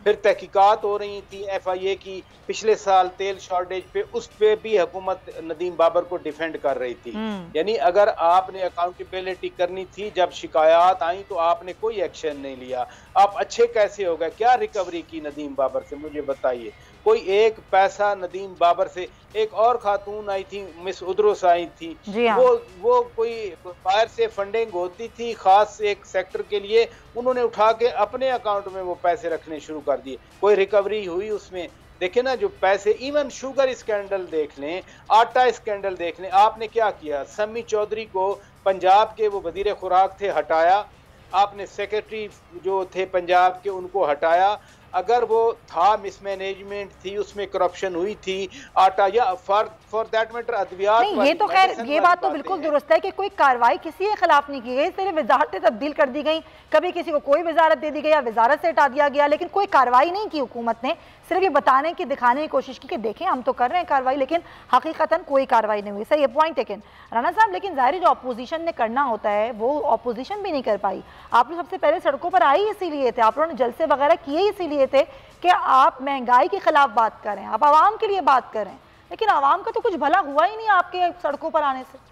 फिर तहकीकात हो रही थी एफआईए की पिछले साल तेल शॉर्टेज पे, उस पे भी हुकूमत नदीम बाबर को डिफेंड कर रही थी। यानी अगर आपने अकाउंटेबिलिटी करनी थी, जब शिकायत आई तो आपने कोई एक्शन नहीं लिया। आप अच्छे कैसे हो गए? क्या रिकवरी की नदीम बाबर से, मुझे बताइए। कोई एक पैसा नदीम बाबर से। एक और खातून आई थी, मिस उद्रोस आई थी, वो कोई बाहर से फंडिंग होती थी खास एक सेक्टर के लिए, उन्होंने उठा के अपने अकाउंट में वो पैसे रखने शुरू कर दिए। कोई रिकवरी हुई उसमें? देखे ना, जो पैसे, इवन शुगर स्कैंडल देख लें, आटा स्कैंडल देख लें, आपने क्या किया? समी चौधरी को, पंजाब के वो वजीर खुराक थे, हटाया। आपने सेक्रेटरी जो थे पंजाब के, उनको हटाया। अगर वो था मिसमैनेजमेंट थी, उसमें करप्शन हुई थी, आटा या फॉर दैट मैटर अद्वियात, नहीं ये तो खैर ये बात तो बिल्कुल दुरुस्त है कि कोई कार्रवाई किसी के खिलाफ नहीं की गई, सिर्फ वजारतें तब्दील कर दी गई, कभी किसी को कोई वजारत दे दी गई या वजारत से हटा दिया गया, लेकिन कोई कार्रवाई नहीं की हुकूमत ने, सिर्फ ये बताने की दिखाने की कोशिश की कि देखें हम तो कर रहे हैं कार्रवाई, लेकिन हकीकतन कोई कार्रवाई नहीं हुई। सही है, पॉइंट टेकन राना साहब। लेकिन ज़ाहिर जो अपोजिशन ने करना होता है वो अपोजिशन भी नहीं कर पाई। आप लोग सबसे पहले सड़कों पर आई इसीलिए थे, आप लोगों ने जलसे वगैरह किए इसीलिए थे कि आप महंगाई के खिलाफ बात करें, आप आवाम के लिए बात करें, लेकिन आवाम का तो कुछ भला हुआ ही नहीं आपके सड़कों पर आने से।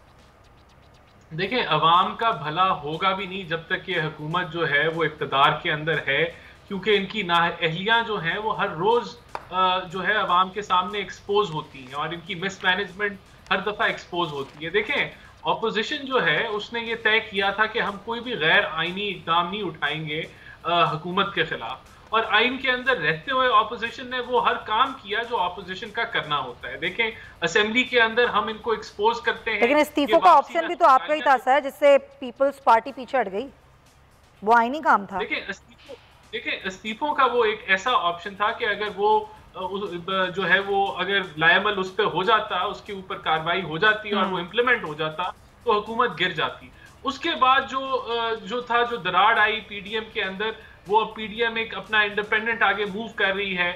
देखिए, अवाम का भला होगा भी नहीं जब तक ये हुकूमत जो है वो इक़्तिदार के अंदर है, क्योंकि इनकी नाअहलियाँ जो हैं वो हर रोज़ जो है अवाम के सामने एक्सपोज होती हैं और इनकी मिसमैनेजमेंट हर दफ़ा एक्सपोज होती है। देखें, ऑपोजिशन जो है उसने ये तय किया था कि हम कोई भी गैर आइनी इक़दाम नहीं उठाएंगे हुकूमत के खिलाफ, और आइन के अंदर रहते हुए ऑपोजिशन ने वो हर काम किया जो ऑपोजिशन का करना होता है। देखें, असेंबली के अंदर हम इनको एक्सपोज करते हैं, लेकिन इस्तीफों का ऑप्शन भी तो आपका ही था सर, जिससे पीपल्स पार्टी पीछे हट गई, वो आईनी काम था। देखिए इस्तीफों का वो एक ऐसा ऑप्शन था कि अगर वो जो है वो अगर लायमल उस पर हो जाता, उसके ऊपर कार्रवाई हो जाती और वो इम्प्लीमेंट हो जाता तो हुकूमत गिर जाती। उसके बाद जो था, जो दरार आई पीडीएम के अंदर, वो अब पीडीएम एक अपना इंडिपेंडेंट आगे मूव कर रही है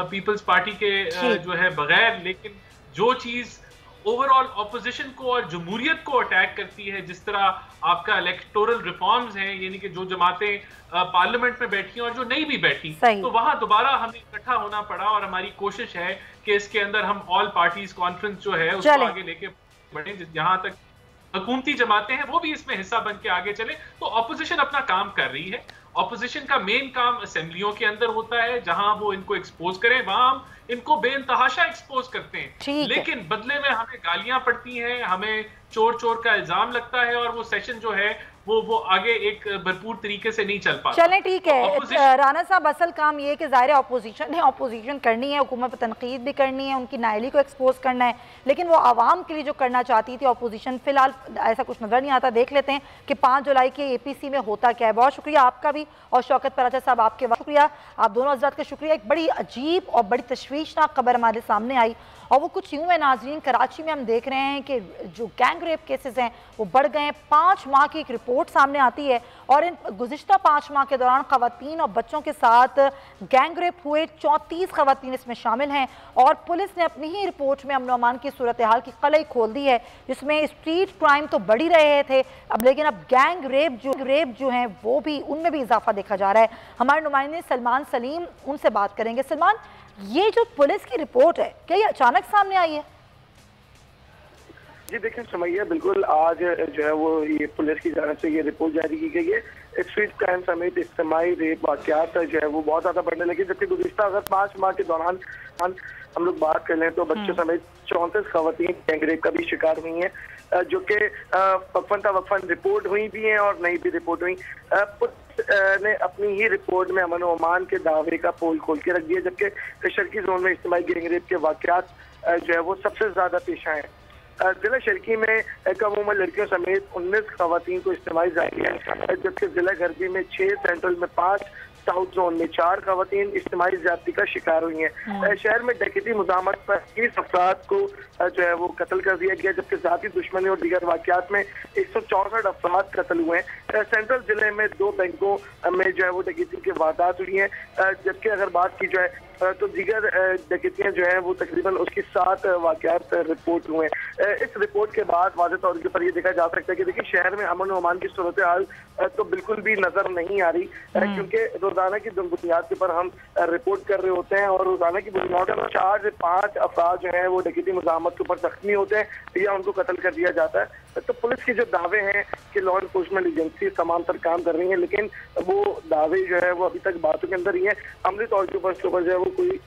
पीपल्स पार्टी के जो है बगैर, लेकिन जो चीज ओवरऑल ऑपोजिशन को और जमहूरियत को अटैक करती है, जिस तरह आपका इलेक्टोरल रिफॉर्म्स हैं, यानी कि जो जमातें पार्लियामेंट में बैठी और जो नहीं भी बैठी, तो वहां दोबारा हमें इकट्ठा होना पड़ा और हमारी कोशिश है कि इसके अंदर हम ऑल पार्टीज कॉन्फ्रेंस जो है उसको आगे लेके बढ़े, जहां तक हुकूमती जमातें हैं वो भी इसमें हिस्सा बन के आगे चले। तो ऑपोजिशन अपना काम कर रही है। ऑपोजिशन का मेन काम असेंबलियों के अंदर होता है, जहां वो इनको एक्सपोज करें, वहां हम इनको बेइंतहाशा एक्सपोज करते हैं, लेकिन बदले में हमें गालियां पड़ती हैं, हमें चोर चोर का इल्जाम लगता है, और वो सेशन जो है वो आगे एक भरपूर तरीके से नहीं चल पाता। चलें ठीक है राना साहब, असल काम ये है कि ज़ाहिर ऑपोजिशन ने ऑपोजिशन करनी है, हुकूमत पर तनकीद भी करनी है, उनकी नाइली को एक्सपोज करना है, लेकिन वो आवाम के लिए जो करना चाहती थी ऑपोजिशन, फिलहाल ऐसा कुछ नज़र नहीं आता। देख लेते हैं कि 5 जुलाई के APC में होता क्या है। बहुत शुक्रिया आपका भी और शौकत पराचा साहब आपके बहुत शुक्रिया, आप दोनों हज़रात का शुक्रिया। एक बड़ी अजीब और बड़ी तशवीशनाक खबर हमारे सामने आई, और वो कुछ यूँ है नाजरीन, कराची में हम देख रहे हैं कि जो गैंग रेप केसेस हैं वो बढ़ गए हैं। 5 माह की एक रिपोर्ट सामने आती है, और इन गुज़िश्ता 5 माह के दौरान ख़वातीन और बच्चों के साथ गैंग रेप हुए, 34 ख़वातीन इसमें शामिल हैं, और पुलिस ने अपनी ही रिपोर्ट में अमन और अमान की सूरत हाल की कलई खोल दी है, जिसमें स्ट्रीट क्राइम तो बढ़ ही रहे थे अब, लेकिन अब गैंग रेप जो हैं वो भी, उनमें भी इजाफा देखा जा रहा है। हमारे नुमाइंदे सलमान सलीम, उनसे बात करेंगे। सलमान, ये जो पुलिस की रिपोर्ट है, क्या ये अचानक सामने आई है? जी देखें सुमैया, बिल्कुल आज जो है वो ये पुलिस की जानिब से ये रिपोर्ट जारी की गई है। स्ट्रीट क्राइम समेत इज्तिमाई रेप वाक़यात जो है वो बहुत ज़्यादा बढ़ने लगे, जबकि गुज़िश्ता अगर 5 माह के दौरान हम लोग बात कर लें तो बच्चों समेत 34 ख़वातीन गैंग रेप का भी शिकार हुई हैं, जो कि वक्फन रिपोर्ट हुई भी हैं और नहीं भी रिपोर्ट हुई। ने अपनी ही रिपोर्ट में अमन और अमान के दावे का पोल खोल के रख दिया, जबकि शर्की जोन में इज्तिमाई गैंग रेप के वाक़यात जो है वो सबसे ज़्यादा पेश आए हैं। जिला शर्की में कम उम्र लड़कियों समेत 19 खवातीन को इज्तिमाई जारी है, जबकि जिला गर्बी में 6, सेंट्रल में 5, साउथ जोन में 4 खवातीन इज्तिमाई ज़्यादती का शिकार हुई हैं। शहर में डकैती मुज़ाहमत पर 30 अफराद को जो है वो कत्ल कर दिया गया, जबकि ज़ाती दुश्मनी और दीगर वाक़यात में 164 अफराद कत्ल हुए हैं। सेंट्रल जिले में 2 बैंकों में जो है वो डकैती की वारदात हुई हैं, जबकि अगर बात की जाए तो दीगर डकैतियाँ जो हैं वो तकरीबन उसकी 7 वाक़यात रिपोर्ट हुए हैं। इस रिपोर्ट के बाद वाज़ेह तौर पर यह देखा जा सकता है कि देखिए शहर में अमन और अमान की सूरत हाल तो बिल्कुल भी नज़र नहीं आ रही, क्योंकि रोज़ाना की बुनियाद के ऊपर हम रिपोर्ट कर रहे होते हैं, और रोज़ाना की बुनियाद पर 4 से 5 अफराद जो हैं वो डकैती मुज़ाहमत के ऊपर जख्मी होते हैं या उनको कत्ल कर दिया जाता है। तो पुलिस के जो दावे हैं कि लॉ इन्फोर्समेंट एजेंसी तमाम तर काम कर रही हैं, लेकिन वो दावे जो है वो अभी तक बातों के अंदर ही है। अमली तौर के ऊपर जो है वो कोई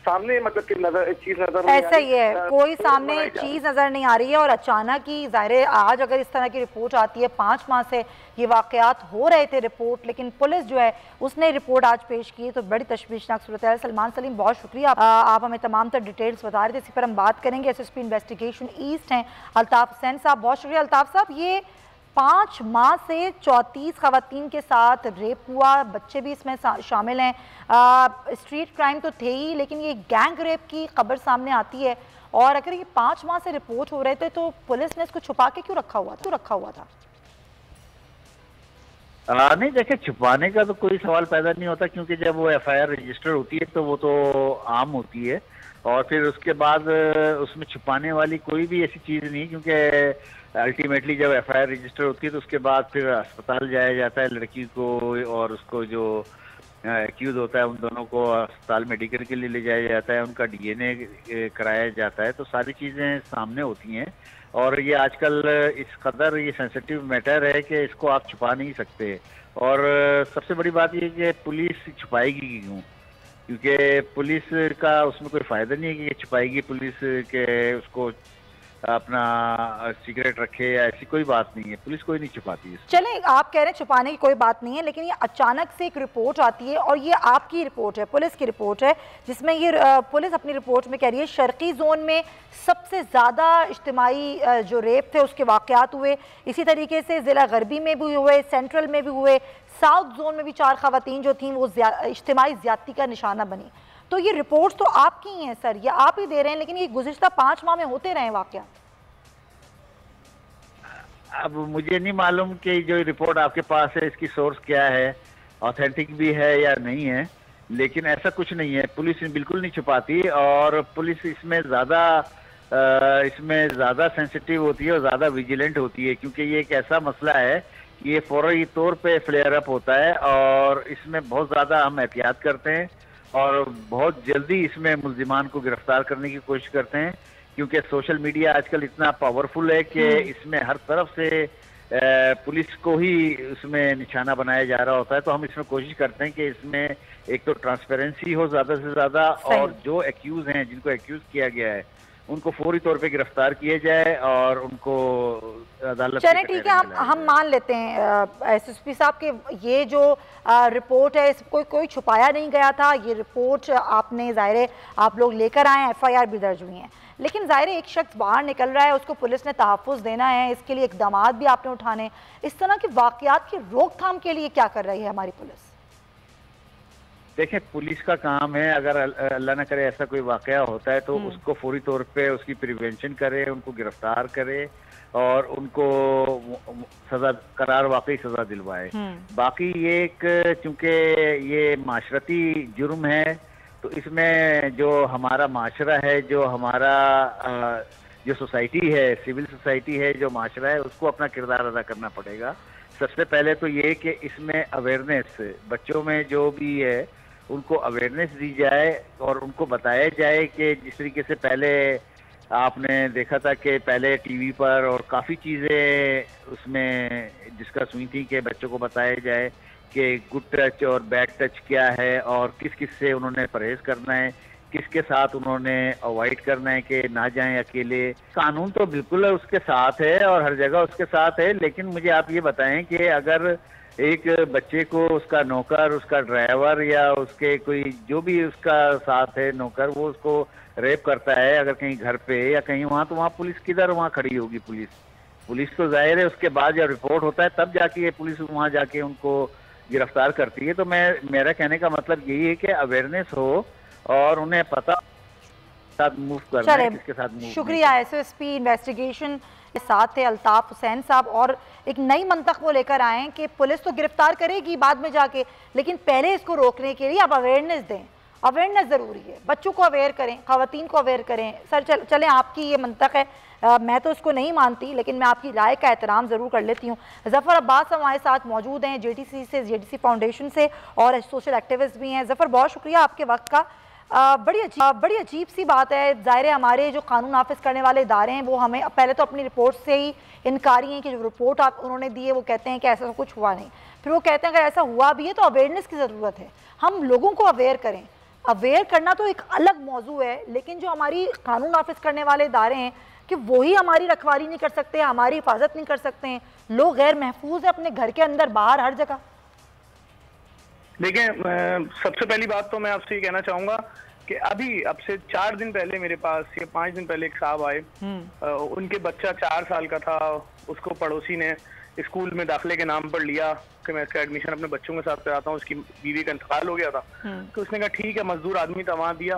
सामने मतलब कि चीज नजर नहीं ऐसा ही है, कोई सामने चीज नजर नहीं आ रही है। और अचानक ही ज़ाहिर आज अगर इस तरह की रिपोर्ट आती है, 5 माह से ये वाकयात हो रहे थे रिपोर्ट, लेकिन पुलिस जो है उसने रिपोर्ट आज पेश की, तो बड़ी तशवीशनाक सूरत है। सलमान सलीम बहुत शुक्रिया, आप हमें तमाम तर डिटेल्स बता रहे थे, इसी पर हम बात करेंगे। SSP इन्वेस्टिगेशन ईस्ट हैं अल्ताफ हुसैन साहब, बहुत शुक्रिया अल्ताफ साहब। ये 5 माह से 34 खवातीन के साथ रेप हुआ, बच्चे भी इसमें शामिल हैं। स्ट्रीट क्राइम तो थे ही, लेकिन ये गैंग रेप की खबर सामने आती है। और अगर ये 5 माह से रिपोर्ट हो रहे थे तो पुलिस ने इसको छुपा के क्यों रखा हुआ था? नहीं देखिए, छुपाने का तो कोई सवाल पैदा नहीं होता, क्योंकि जब वो एफआईआर रजिस्टर होती है तो वो तो आम होती है, और फिर उसके बाद उसमें छुपाने वाली कोई भी ऐसी चीज़ नहीं, क्योंकि अल्टीमेटली जब एफआईआर रजिस्टर होती है तो उसके बाद फिर अस्पताल जाया जाता है लड़की को, और उसको जो एक्यूज होता है उन दोनों को अस्पताल मेडिकल के लिए ले जाया जाता है, उनका डीएनए कराया जाता है, तो सारी चीज़ें सामने होती हैं। और ये आजकल इस कदर ये सेंसिटिव मैटर है कि इसको आप छुपा नहीं सकते। और सबसे बड़ी बात ये कि पुलिस छुपाएगी क्यों, क्योंकि पुलिस का उसमें कोई फ़ायदा नहीं है कि छुपाएगी पुलिस के उसको अपना सीक्रेट रखे, या ऐसी कोई बात नहीं है, पुलिस कोई नहीं छुपाती है। चलें, आप कह रहे हैं छुपाने की कोई बात नहीं है, लेकिन ये अचानक से एक रिपोर्ट आती है, और ये आपकी रिपोर्ट है, पुलिस की रिपोर्ट है, जिसमें ये पुलिस अपनी रिपोर्ट में कह रही है शर्की जोन में सबसे ज़्यादा इज्तिमाई जो रेप थे उसके वाक़यात हुए। इसी तरीके से ज़िला गरबी में भी हुए, सेंट्रल में भी हुए, साउथ जोन में भी 4 खवातीन जो थीं वो इज्तिमाई ज़्यादती का निशाना बनी। तो ये रिपोर्ट्स तो आपकी ही हैं सर, ये आप ही दे रहे हैं, लेकिन ये गुज़िश्ता 5 माह में होते रहे वाक़यात। अब मुझे नहीं मालूम कि जो रिपोर्ट आपके पास है इसकी सोर्स क्या है, ऑथेंटिक भी है या नहीं है, लेकिन ऐसा कुछ नहीं है, पुलिस बिल्कुल नहीं छुपाती, और पुलिस इसमें ज़्यादा सेंसिटिव होती है और ज़्यादा विजिलेंट होती है, क्योंकि ये एक ऐसा मसला है कि ये फौरी तौर पे फ्लेयर अप होता है, और इसमें बहुत ज़्यादा हम एहतियात करते हैं और बहुत जल्दी इसमें मुल्जिमान को गिरफ्तार करने की कोशिश करते हैं, क्योंकि सोशल मीडिया आजकल इतना पावरफुल है कि इसमें हर तरफ से पुलिस को ही उसमें निशाना बनाया जा रहा होता है। तो हम इसमें कोशिश करते हैं कि इसमें एक तो ट्रांसपेरेंसी हो ज़्यादा से ज़्यादा, और जो एक्यूज हैं, जिनको एक्यूज किया गया है, उनको फौरी तौर पे गिरफ्तार किए जाए और उनको अदालत। चलिए ठीक है, हम मान लेते हैं एसएसपी साहब के ये जो रिपोर्ट है इसको कोई छुपाया नहीं गया था, ये रिपोर्ट आपने ज़ाहिर है आप लोग लेकर आए, एफआईआर भी दर्ज हुई हैं, लेकिन ज़ाहिर है एक शख्स बाहर निकल रहा है, उसको पुलिस ने तहफ़्फ़ुज़ देना है, इसके लिए इक़दामात भी आपने उठाने। इस तरह के वाक़यात की रोकथाम के लिए क्या कर रही है हमारी पुलिस? देखिए, पुलिस का काम है, अगर अल्लाह न करे ऐसा कोई वाकया होता है तो उसको फौरी तौर पे उसकी प्रिवेंशन करे, उनको गिरफ्तार करे और उनको सजा करार वाकई सजा दिलवाए। बाकी ये एक चूंकि ये माशरती जुर्म है, तो इसमें जो हमारा माशरा है, जो हमारा जो सोसाइटी है, सिविल सोसाइटी है, जो माशरा है, उसको अपना किरदार अदा करना पड़ेगा। सबसे पहले तो ये कि इसमें अवेयरनेस बच्चों में जो भी है उनको अवेयरनेस दी जाए और उनको बताया जाए कि जिस तरीके से पहले आपने देखा था कि पहले टीवी पर और काफ़ी चीज़ें उसमें डिस्कस हुई थी कि बच्चों को बताया जाए कि गुड टच और बैड टच क्या है और किस किस से उन्होंने परहेज़ करना है, किसके साथ उन्होंने अवॉइड करना है कि ना जाएं अकेले। कानून तो बिल्कुल उसके साथ है और हर जगह उसके साथ है, लेकिन मुझे आप ये बताएं कि अगर एक बच्चे को उसका नौकर, उसका ड्राइवर या उसके कोई जो भी उसका साथ है नौकर, वो उसको रेप करता है अगर कहीं घर पे या कहीं वहाँ, तो वहाँ पुलिस किधर वहाँ खड़ी होगी? पुलिस तो जाहिर है उसके बाद जब रिपोर्ट होता है तब जाके ये पुलिस वहाँ जाके उनको गिरफ्तार करती है। तो मेरा कहने का मतलब यही है कि अवेयरनेस हो और उन्हें पता साथ मूव करना है, किसके साथ मूव। शुक्रिया। एसएसपी इन्वेस्टिगेशन के साथ थे अल्ताफ हुसैन साहब, और एक नई मंतक वो लेकर आए कि पुलिस तो गिरफ्तार करेगी बाद में जाके, लेकिन पहले इसको रोकने के लिए आप अवेयरनेस दें। अवेयरनेस ज़रूरी है, बच्चों को अवेयर करें, ख़वातीन को अवेयर करें। सर चलें, आपकी ये मंतक है, मैं तो इसको नहीं मानती, लेकिन मैं आपकी राय का एहतराम ज़रूर कर लेती हूँ। ज़फ़र अब्बास हमारे साथ मौजूद हैं जेटीसी से, जेटीसी फाउंडेशन से, और सोशल एक्टिविस्ट भी हैं। ज़फ़र, बहुत शुक्रिया आपके वक्त का। बड़ी अजीब सी बात है, ज़ाहिर है हमारे जो कानून नाफिज करने वाले इदारे हैं वो हमें पहले तो अपनी रिपोर्ट से ही इनकारी हैं कि जो रिपोर्ट उन्होंने दी है वो कहते हैं कि ऐसा कुछ हुआ नहीं, फिर वो कहते हैं अगर ऐसा हुआ भी है तो अवेयरनेस की ज़रूरत है, हम लोगों को अवेयर करें। अवेयर करना तो एक अलग मौजू है, लेकिन जो हमारी कानून नाफिज करने वाले इदारे हैं कि वही हमारी रखवाली नहीं कर सकते, हमारी हिफाजत नहीं कर सकते हैं, लोग गैर महफूज है अपने घर के अंदर बाहर हर जगह। देखिए, सबसे पहली बात तो मैं आपसे ये कहना चाहूंगा कि अभी अब से 4 दिन पहले मेरे पास या 5 दिन पहले एक साहब आए, उनके बच्चा 4 साल का था, उसको पड़ोसी ने स्कूल में दाखिले के नाम पर लिया कि मैं इसका एडमिशन अपने बच्चों के साथ कराता हूँ, उसकी बीवी का इंतकाल हो गया था, तो उसने कहा ठीक है, मजदूर आदमी था, वहां दिया।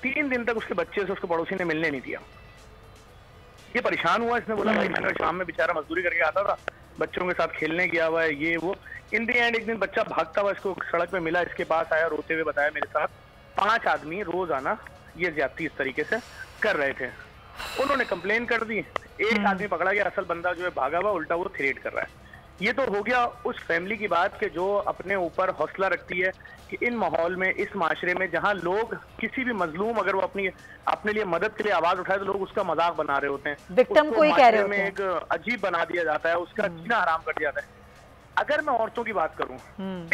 3 दिन तक उसके बच्चे से उसके पड़ोसी ने मिलने नहीं दिया। ये परेशान हुआ, इसने बोला भाई मैंने शाम में बेचारा मजदूरी करके आता था, बच्चों के साथ खेलने गया हुआ है, ये वो। इन दी एंड एक दिन बच्चा भागता हुआ इसको सड़क पे मिला, इसके पास आया, रोते हुए बताया मेरे साथ 5 आदमी रोजाना ये ज्यादती इस तरीके से कर रहे थे। उन्होंने कंप्लेन कर दी, एक आदमी पकड़ा गया, असल बंदा जो है भागा हुआ, उल्टा वो थ्रेट कर रहा है। ये तो हो गया उस फैमिली की बात कि जो अपने ऊपर हौसला रखती है कि इन माहौल में, इस माशरे में जहां लोग किसी भी मजलूम अगर वो अपने लिए मदद के लिए आवाज उठाए तो लोग उसका मजाक बना रहे होते हैं, विक्टिम को ही कह रहे होते हैं, एक अजीब बना दिया जाता है, उसका जीना हराम कर दिया जाता है। अगर मैं औरतों की बात करूं,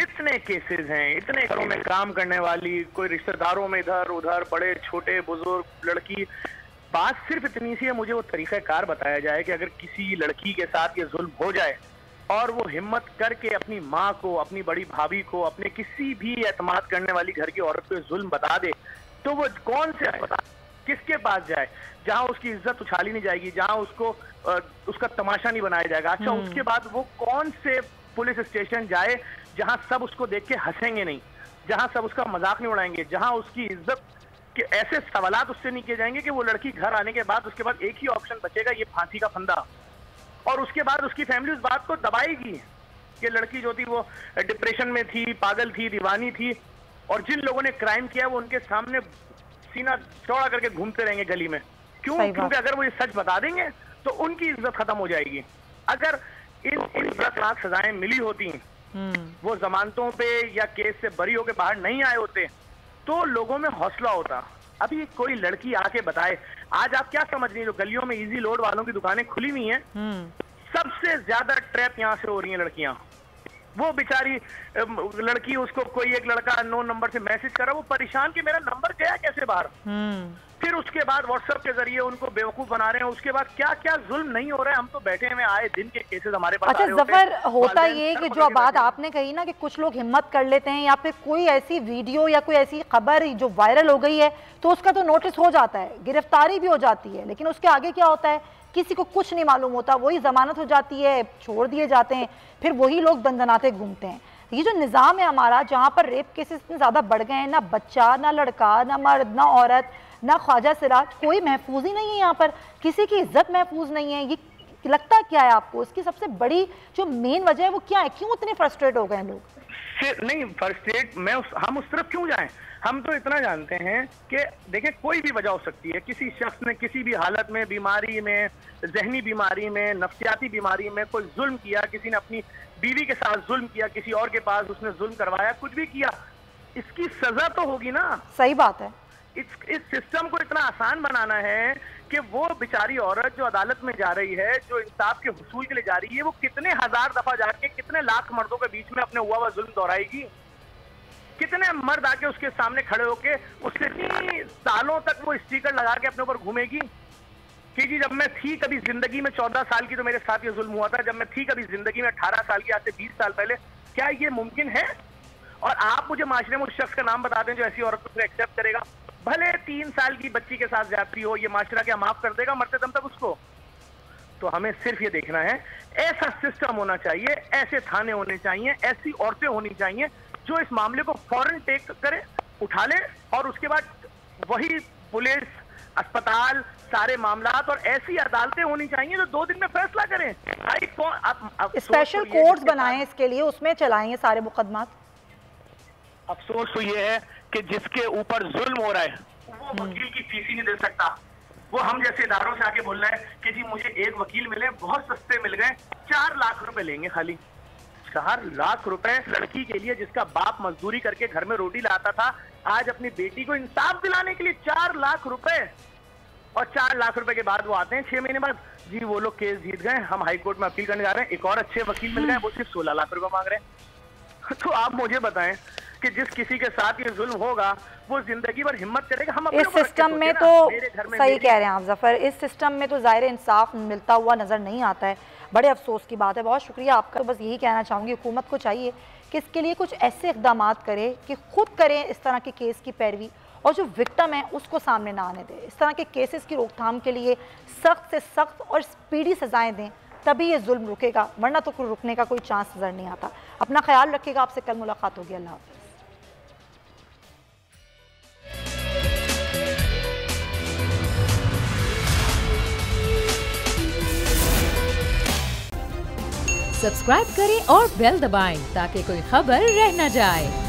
इतने केसेस हैं, इतने घरों में काम करने वाली, कोई रिश्तेदारों में इधर उधर, बड़े छोटे बुजुर्ग, लड़की, बात सिर्फ इतनी सी है, मुझे वो तरीक़ाकार बताया जाए कि अगर किसी लड़की के साथ ये जुल्म हो जाए और वो हिम्मत करके अपनी माँ को, अपनी बड़ी भाभी को, अपने किसी भी एतमाद करने वाली घर की औरत पे जुल्म बता दे, तो वो कौन से किसके पास जाए जहां उसकी इज्जत उछाली नहीं जाएगी, जहां उसको उसका तमाशा नहीं बनाया जाएगा। अच्छा, उसके बाद वो कौन से पुलिस स्टेशन जाए जहां सब उसको देख के हंसेंगे नहीं, जहां सब उसका मजाक नहीं उड़ाएंगे, जहां उसकी इज्जत के ऐसे सवालात उससे नहीं किए जाएंगे कि वो लड़की घर आने के बाद उसके बाद एक ही ऑप्शन बचेगा, ये फांसी का फंदा। और उसके बाद उसकी फैमिली उस बात को दबाएगी कि लड़की जो थी वो डिप्रेशन में थी, पागल थी, दीवानी थी, और जिन लोगों ने क्राइम किया वो उनके सामने सीना चौड़ा करके घूमते रहेंगे गली में। क्यों? क्योंकि अगर वो ये सच बता देंगे तो उनकी इज्जत खत्म हो जाएगी। अगर इन 10 सजाएं मिली होती, वो जमानतों पे या केस से बरी होकर बाहर नहीं आए होते, तो लोगों में हौसला होता। अभी कोई लड़की आके बताए, आज आप क्या समझ रही हैं, जो गलियों में इजी लोड वालों की दुकानें खुली हुई हैं, सबसे ज्यादा ट्रैप यहाँ से हो रही हैं लड़कियां। वो बेचारी लड़की, उसको कोई एक लड़का अननोन नंबर से मैसेज कर रहा, वो परेशान कि मेरा नंबर गया कैसे बाहर, फिर उसके बाद व्हाट्सएप के जरिए उनको बेवकूफ बना रहे हैं, उसके बाद क्या क्या जुल्म नहीं हो रहा है। हम तो बैठे हुए आए दिन के केसेस हमारे पास। अच्छा जफर, होता ये कि जो बात आपने कही ना कि कुछ लोग हिम्मत कर लेते हैं, या फिर कोई ऐसी वीडियो या कोई ऐसी खबर जो वायरल हो गई है तो उसका तो नोटिस हो जाता है, गिरफ्तारी भी हो जाती है, लेकिन उसके आगे क्या होता है किसी को कुछ नहीं मालूम होता, वही जमानत हो जाती है, छोड़ दिए जाते हैं, फिर वही लोग दंदनाते घूमते हैं। ये जो निज़ाम है हमारा, जहाँ पर रेप केसेस इतने ज़्यादा बढ़ गए हैं, ना बच्चा, ना लड़का, ना मर्द, ना औरत, ना ख्वाजा सिराज, कोई महफूज ही नहीं है यहाँ पर, किसी की इज्जत महफूज नहीं है। ये लगता क्या है आपको, इसकी सबसे बड़ी जो मेन वजह है वो क्या है, क्यों इतने फ्रस्ट्रेट हो गए लोग? नहीं फ्रस्ट्रेट हम उस तरफ क्यों जाएं? हम तो इतना जानते हैं कि देखें, कोई भी वजह हो सकती है, किसी शख्स ने किसी भी हालत में, बीमारी में, जहनी बीमारी में, नफ्सियाती बीमारी में कोई जुल्म किया, किसी ने अपनी बीवी के साथ जुल्म किया, किसी और के पास उसने जुल्म करवाया, कुछ भी किया, इसकी सजा तो होगी ना। सही बात है। इस सिस्टम को इतना आसान बनाना है कि वो बेचारी औरत जो अदालत में जा रही है, जो इंसाफ के हुसूल के लिए जा रही है, वो कितने हजार दफा जाके कितने लाख मर्दों के बीच में अपने हुआ हुआ जुल्म दोहराएगी, कितने मर्द आके उसके सामने खड़े होके उससे 3 सालों तक वो स्टिकर लगा के अपने ऊपर घूमेगी कि जी जब मैं थी कभी जिंदगी में 14 साल की तो मेरे साथ ये जुल्म हुआ था, जब मैं थी कभी जिंदगी में 18 साल की, आज से 20 साल पहले। क्या ये मुमकिन है? और आप मुझे माशरे में उस शख्स का नाम बता दें जो ऐसी औरत को एक्सेप्ट करेगा? भले 3 साल की बच्ची के साथ जाती हो, ये माशरा क्या माफ कर देगा मरते दम तक उसको? तो हमें सिर्फ ये देखना है, ऐसा सिस्टम होना चाहिए, ऐसे थाने होने चाहिए, ऐसी औरतें होनी चाहिए जो इस मामले को फौरन टेक करे, उठा ले, और उसके बाद वही पुलिस, अस्पताल, सारे मामलात और ऐसी अदालतें होनी चाहिए जो 2 दिन में फैसला करें। स्पेशल कोर्ट्स बनाएं इसके लिए, उसमें चलाएंगे सारे मुकदमात। अफसोस तो ये है कि जिसके ऊपर जुल्म हो रहा है वो वकील की फीस ही नहीं दे सकता। वो हम जैसे इदारों से आके बोल रहे हैं कि जी मुझे एक वकील मिले, बहुत सस्ते मिल गए, 4 लाख रुपए लेंगे खाली। 4 लाख रुपए लड़की के लिए जिसका बाप मजदूरी करके घर में रोटी लाता था, आज अपनी बेटी को इंसाफ दिलाने के लिए 4 लाख रुपए। और 4 लाख रुपए के बाद वो आते हैं 6 महीने बाद, जी वो लोग केस जीत गए, हम हाई कोर्ट में अपील करने जा रहे हैं, एक और अच्छे वकील मिल गए, वो सिर्फ 16 लाख रुपए मांग रहे हैं। तो आप मुझे बताएं कि जिस किसी के साथ ये जुल्म होगा वो जिंदगी भर हिम्मत करेगा। हम इस सिस्टम में तो सही कह रहे हैं आप जफर, इस सिस्टम में तो ज़ाहिर इंसाफ मिलता हुआ नज़र नहीं आता है, बड़े अफसोस की बात है। बहुत शुक्रिया आपका। तो बस यही कहना चाहूँगी, हुकूमत को चाहिए कि इसके लिए कुछ ऐसे इक़दाम करे कि खुद करें इस तरह के केस की पैरवी, और जो विक्टिम है उसको सामने ना आने दें। इस तरह के केसेस की रोकथाम के लिए सख्त से सख्त और स्पीडी सजाएं दें तभी ये जुल्म रुकेगा, वरना तो कोई रुकने का कोई चांस नजर नहीं आता। अपना ख्याल रखिएगा, आपसे कल मुलाकात होगी। अल्लाह हाफ़िज़। सब्सक्राइब करें और बेल दबाएं ताकि कोई खबर रह न जाए।